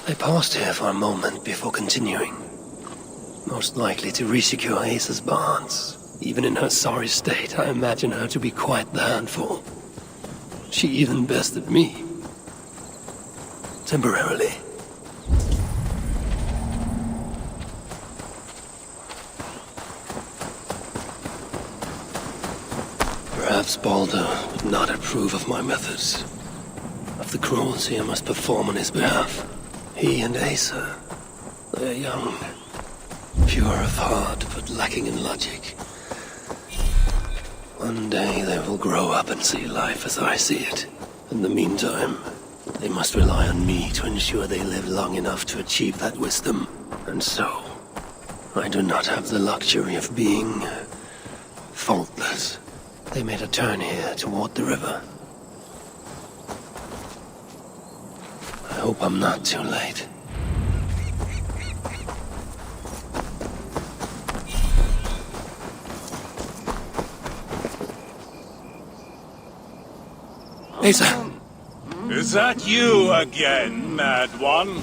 I paused here for a moment before continuing. Most likely to resecure Asa's bonds. Even in her sorry state, I imagine her to be quite the handful. She even bested me. Temporarily. Perhaps Baldr would not approve of my methods. Of the cruelty I must perform on his behalf. He and Asa, they are young. Pure of heart, but lacking in logic. One day they will grow up and see life as I see it. In the meantime, they must rely on me to ensure they live long enough to achieve that wisdom. And so, I do not have the luxury of being faultless. They made a turn here toward the river. I hope I'm not too late. Asa! Is that you again, mad one?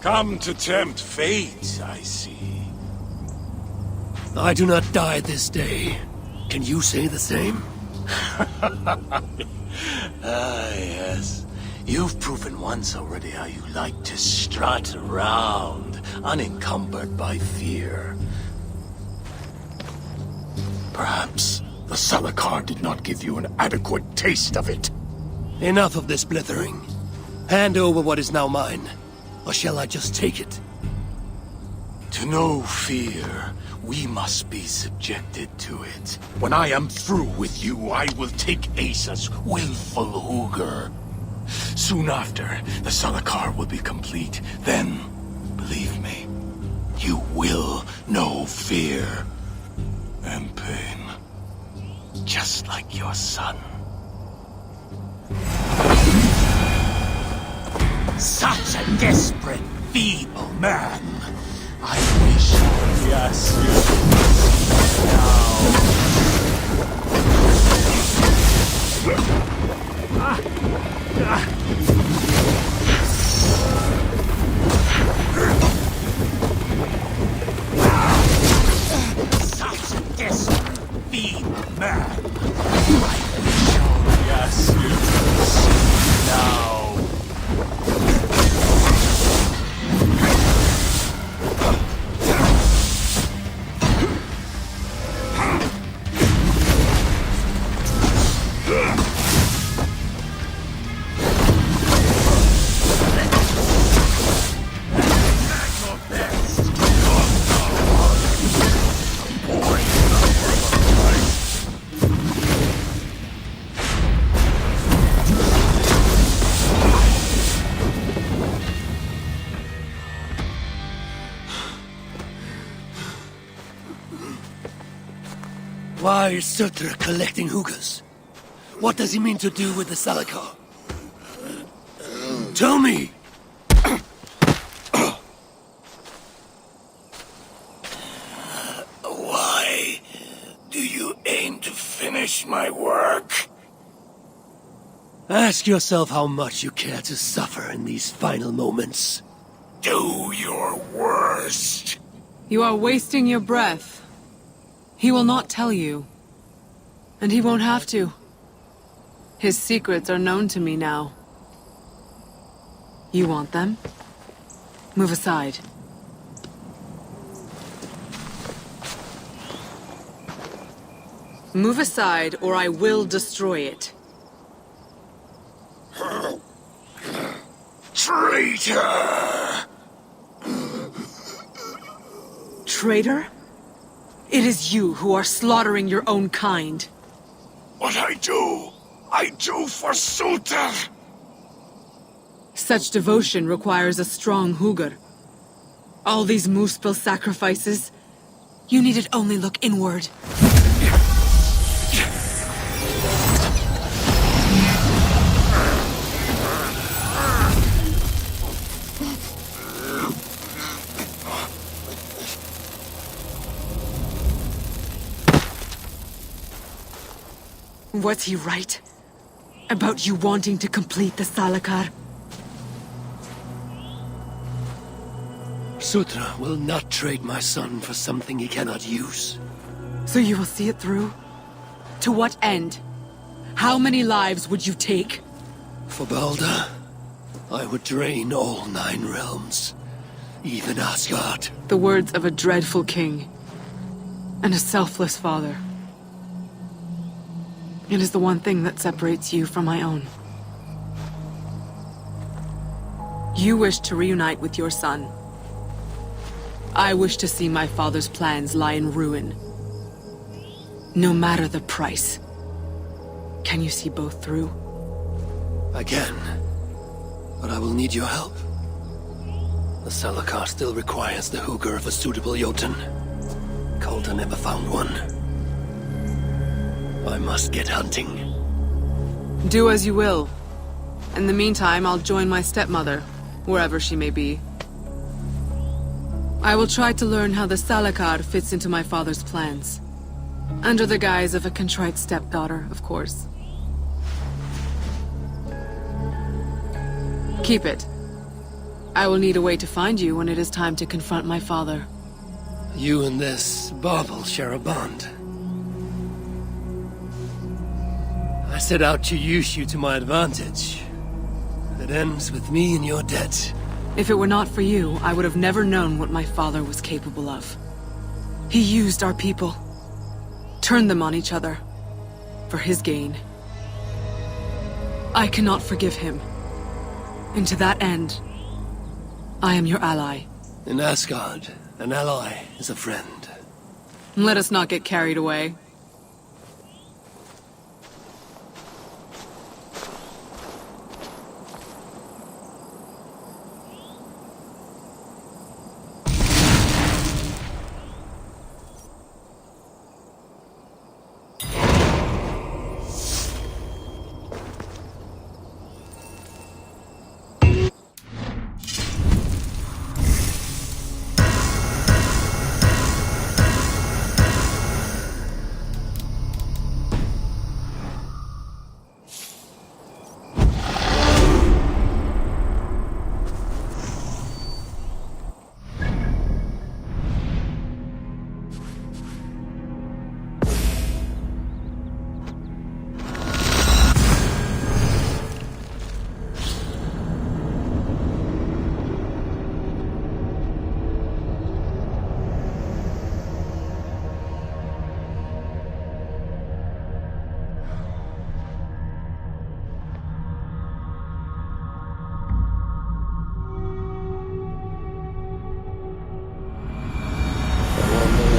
Come to tempt fate, I see. I do not die this day. Can you say the same? Yes. You've proven once already how you like to strut around, unencumbered by fear. Perhaps the Salakar did not give you an adequate taste of it. Enough of this blithering. Hand over what is now mine, or shall I just take it? To know fear, we must be subjected to it. When I am through with you, I will take Asa's willful Hugr. Soon after, the Salakar will be complete. Then, believe me, you will know fear and pain. Just like your son. Such a desperate, feeble man. I wish yes, Such a desperate, feeble man. I wish yes, you see now. Why is Surtr collecting Hugrs? What does he mean to do with the Salakar? Tell me! Why do you aim to finish my work? Ask yourself how much you care to suffer in these final moments. Do your worst. You are wasting your breath. He will not tell you. And he won't have to. His secrets are known to me now. You want them? Move aside. Move aside, or I will destroy it. Traitor! Traitor? It is you who are slaughtering your own kind. What I do for Surtr! Such devotion requires a strong Hugr. All these Muspel sacrifices, you needed only look inward. Was he right? About you wanting to complete the Salakar? Surtr will not trade my son for something he cannot use. So you will see it through? To what end? How many lives would you take? For Baldr, I would drain all 9 realms. Even Asgard. The words of a dreadful king. And a selfless father. It is the one thing that separates you from my own. You wish to reunite with your son. I wish to see my father's plans lie in ruin. No matter the price. Can you see both through? I can. But I will need your help. The Salakar still requires the hooker of a suitable Jotun. Coulter never found one. I must get hunting. Do as you will. In the meantime, I'll join my stepmother, wherever she may be. I will try to learn how the Salakar fits into my father's plans. Under the guise of a contrite stepdaughter, of course. Keep it. I will need a way to find you when it is time to confront my father. You and this bauble share a bond. I set out to use you to my advantage. It ends with me in your debt. If it were not for you, I would have never known what my father was capable of. He used our people. Turned them on each other. For his gain. I cannot forgive him. And to that end, I am your ally. In Asgard, an ally is a friend. Let us not get carried away.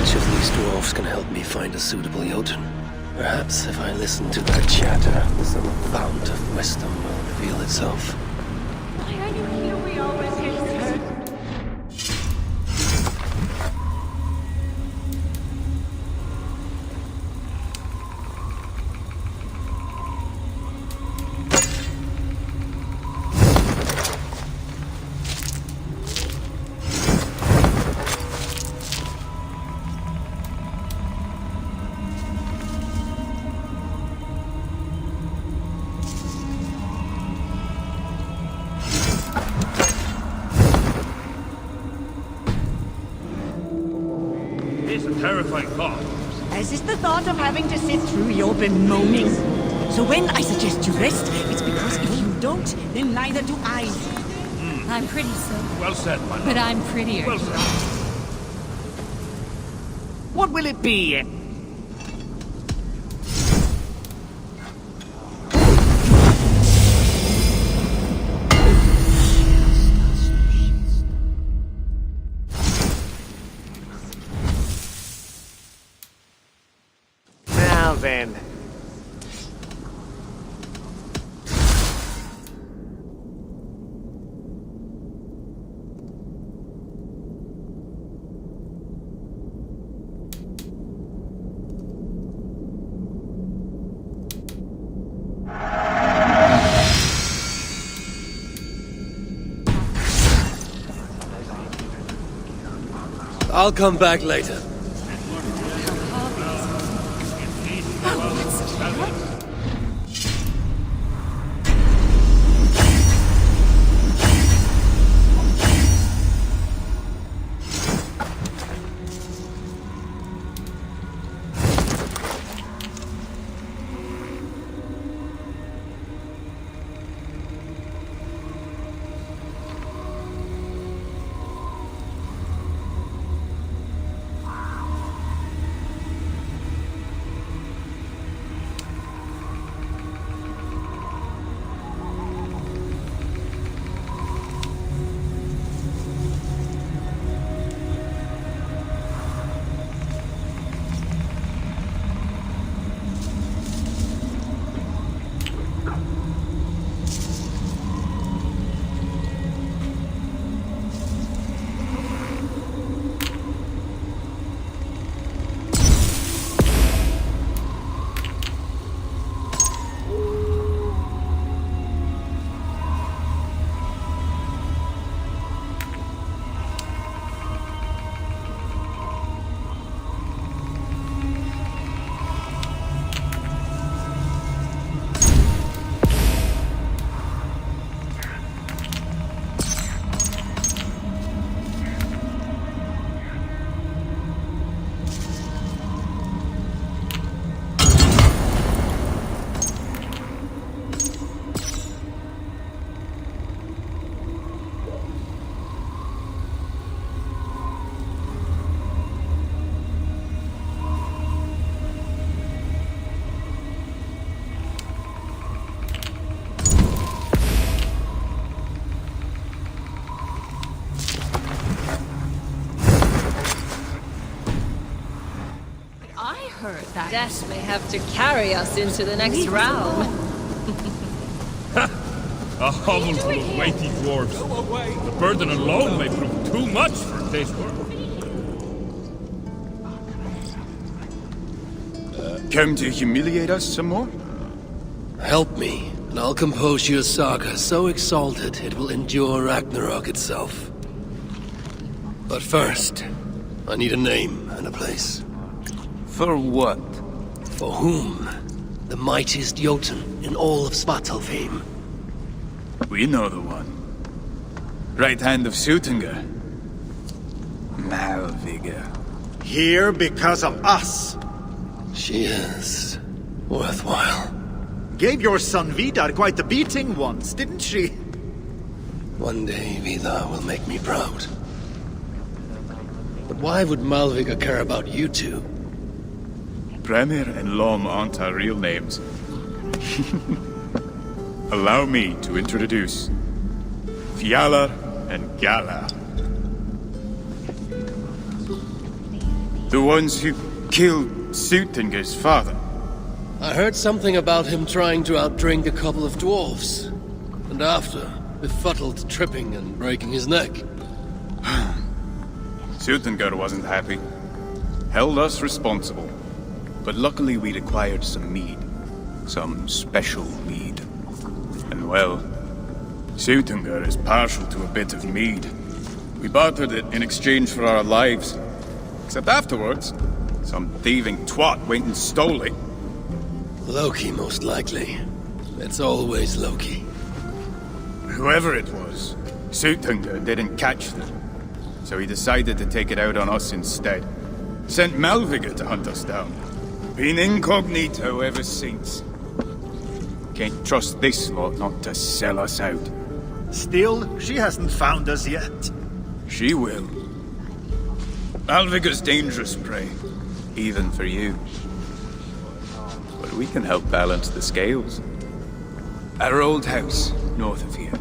Which of these dwarves can help me find a suitable Jotun? Perhaps if I listen to their chatter, some fount of wisdom will reveal itself. Why are you here? We always hear her. Terrifying thought. As is the thought of having to sit through your bemoaning. So when I suggest you rest, it's because if you don't, then neither do I. I'm pretty, sir. Well said, my lord. But I'm prettier. Well said. What will it be? Now then. I'll come back later. Oh, that's terrible. heard that. Death may have to carry us into the next realm. A hovel full of weighty dwarves. The burden alone may prove too much for a day's work. Come to humiliate us some more? Help me, and I'll compose you a saga so exalted it will endure Ragnarok itself. But first, I need a name and a place. For what? For whom? The mightiest Jotun in all of Svartalfheim. We know the one. Right hand of Surtr. Malviga. Here because of us. She is worthwhile. Gave your son Vidar quite the beating once, didn't she? One day Vidar will make me proud. But why would Malviga care about you two? Premier and Lom aren't our real names. Allow me to introduce Fjalar and Gala. The ones who killed Sutinger's father. I heard something about him trying to outdrink a couple of dwarves. And after, befuddled tripping and breaking his neck. Sutinger wasn't happy. Held us responsible. But luckily we'd acquired some mead. Some special mead. And well, Sutinger is partial to a bit of mead. We bartered it in exchange for our lives. Except afterwards, some thieving twat went and stole it. Loki, most likely. It's always Loki. Whoever it was, Sutinger didn't catch them. So he decided to take it out on us instead. Sent Malviga to hunt us down. Been incognito ever since. Can't trust this lot not to sell us out. Still, she hasn't found us yet. She will. Malviga's dangerous prey, even for you. But we can help balance the scales. Our old house, north of here.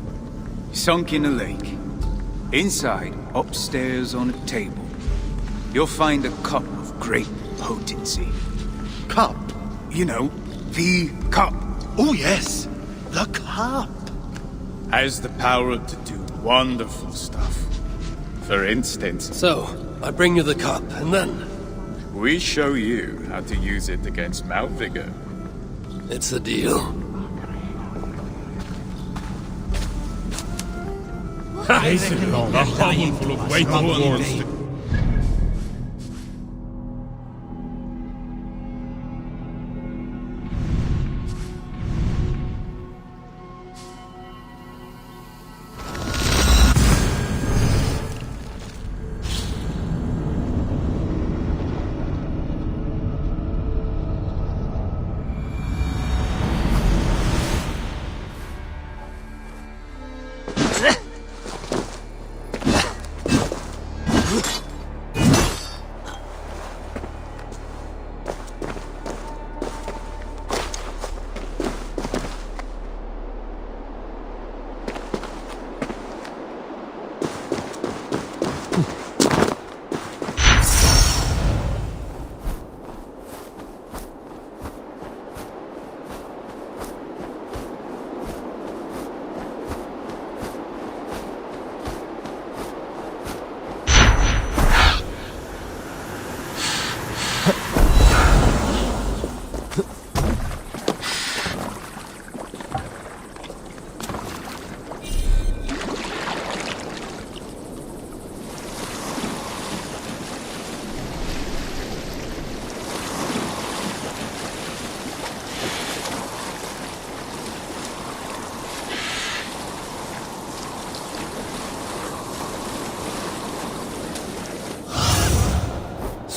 Sunk in a lake. Inside, upstairs on a table, you'll find a cup of great potency. Cup? You know, the cup. Oh yes, the cup. Has the power to do wonderful stuff. For instance... So, I bring you the cup, and then... we show you how to use it against Malviga. It's a deal. A hovel full of weighty dwarves.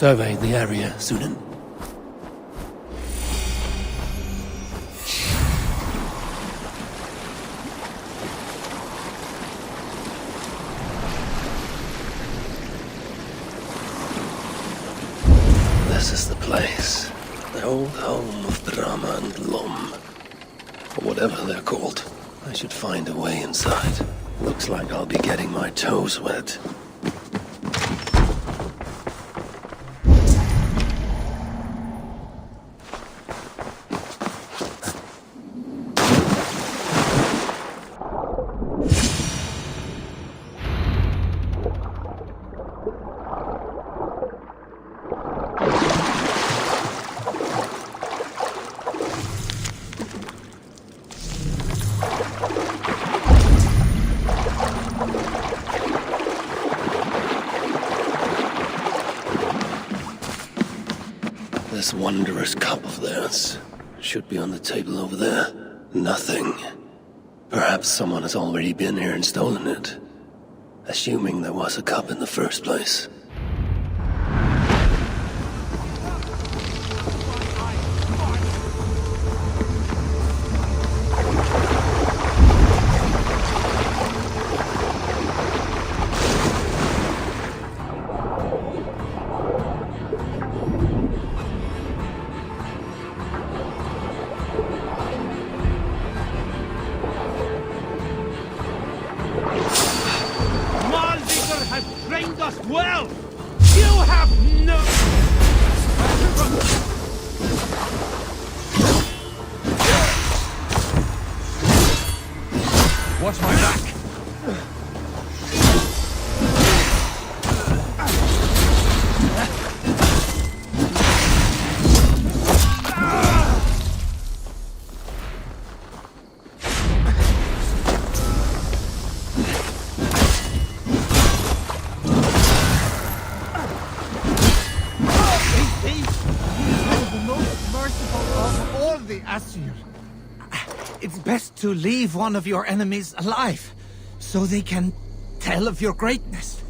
Survey the area, Sunan. This is the place. The old home of Brahma and Lom. Or whatever they're called. I should find a way inside. Looks like I'll be getting my toes wet. this wondrous cup of theirs? Should be on the table over there. Nothing. Perhaps someone has already been here and stolen it. Assuming there was a cup in the first place. Well, you have no... Watch my back! It's best to leave one of your enemies alive, so they can tell of your greatness.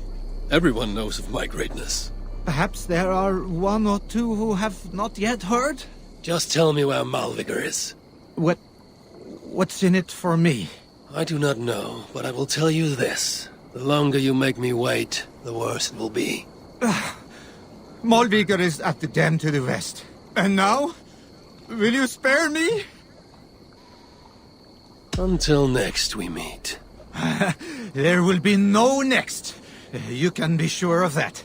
Everyone knows of my greatness. Perhaps there are one or two who have not yet heard? Just tell me where Malvigar is. What's in it for me? I do not know, but I will tell you this. The longer you make me wait, the worse it will be. Malvigar is at the dam to the west. And now? Will you spare me? Until next we meet. There will be no next. You can be sure of that.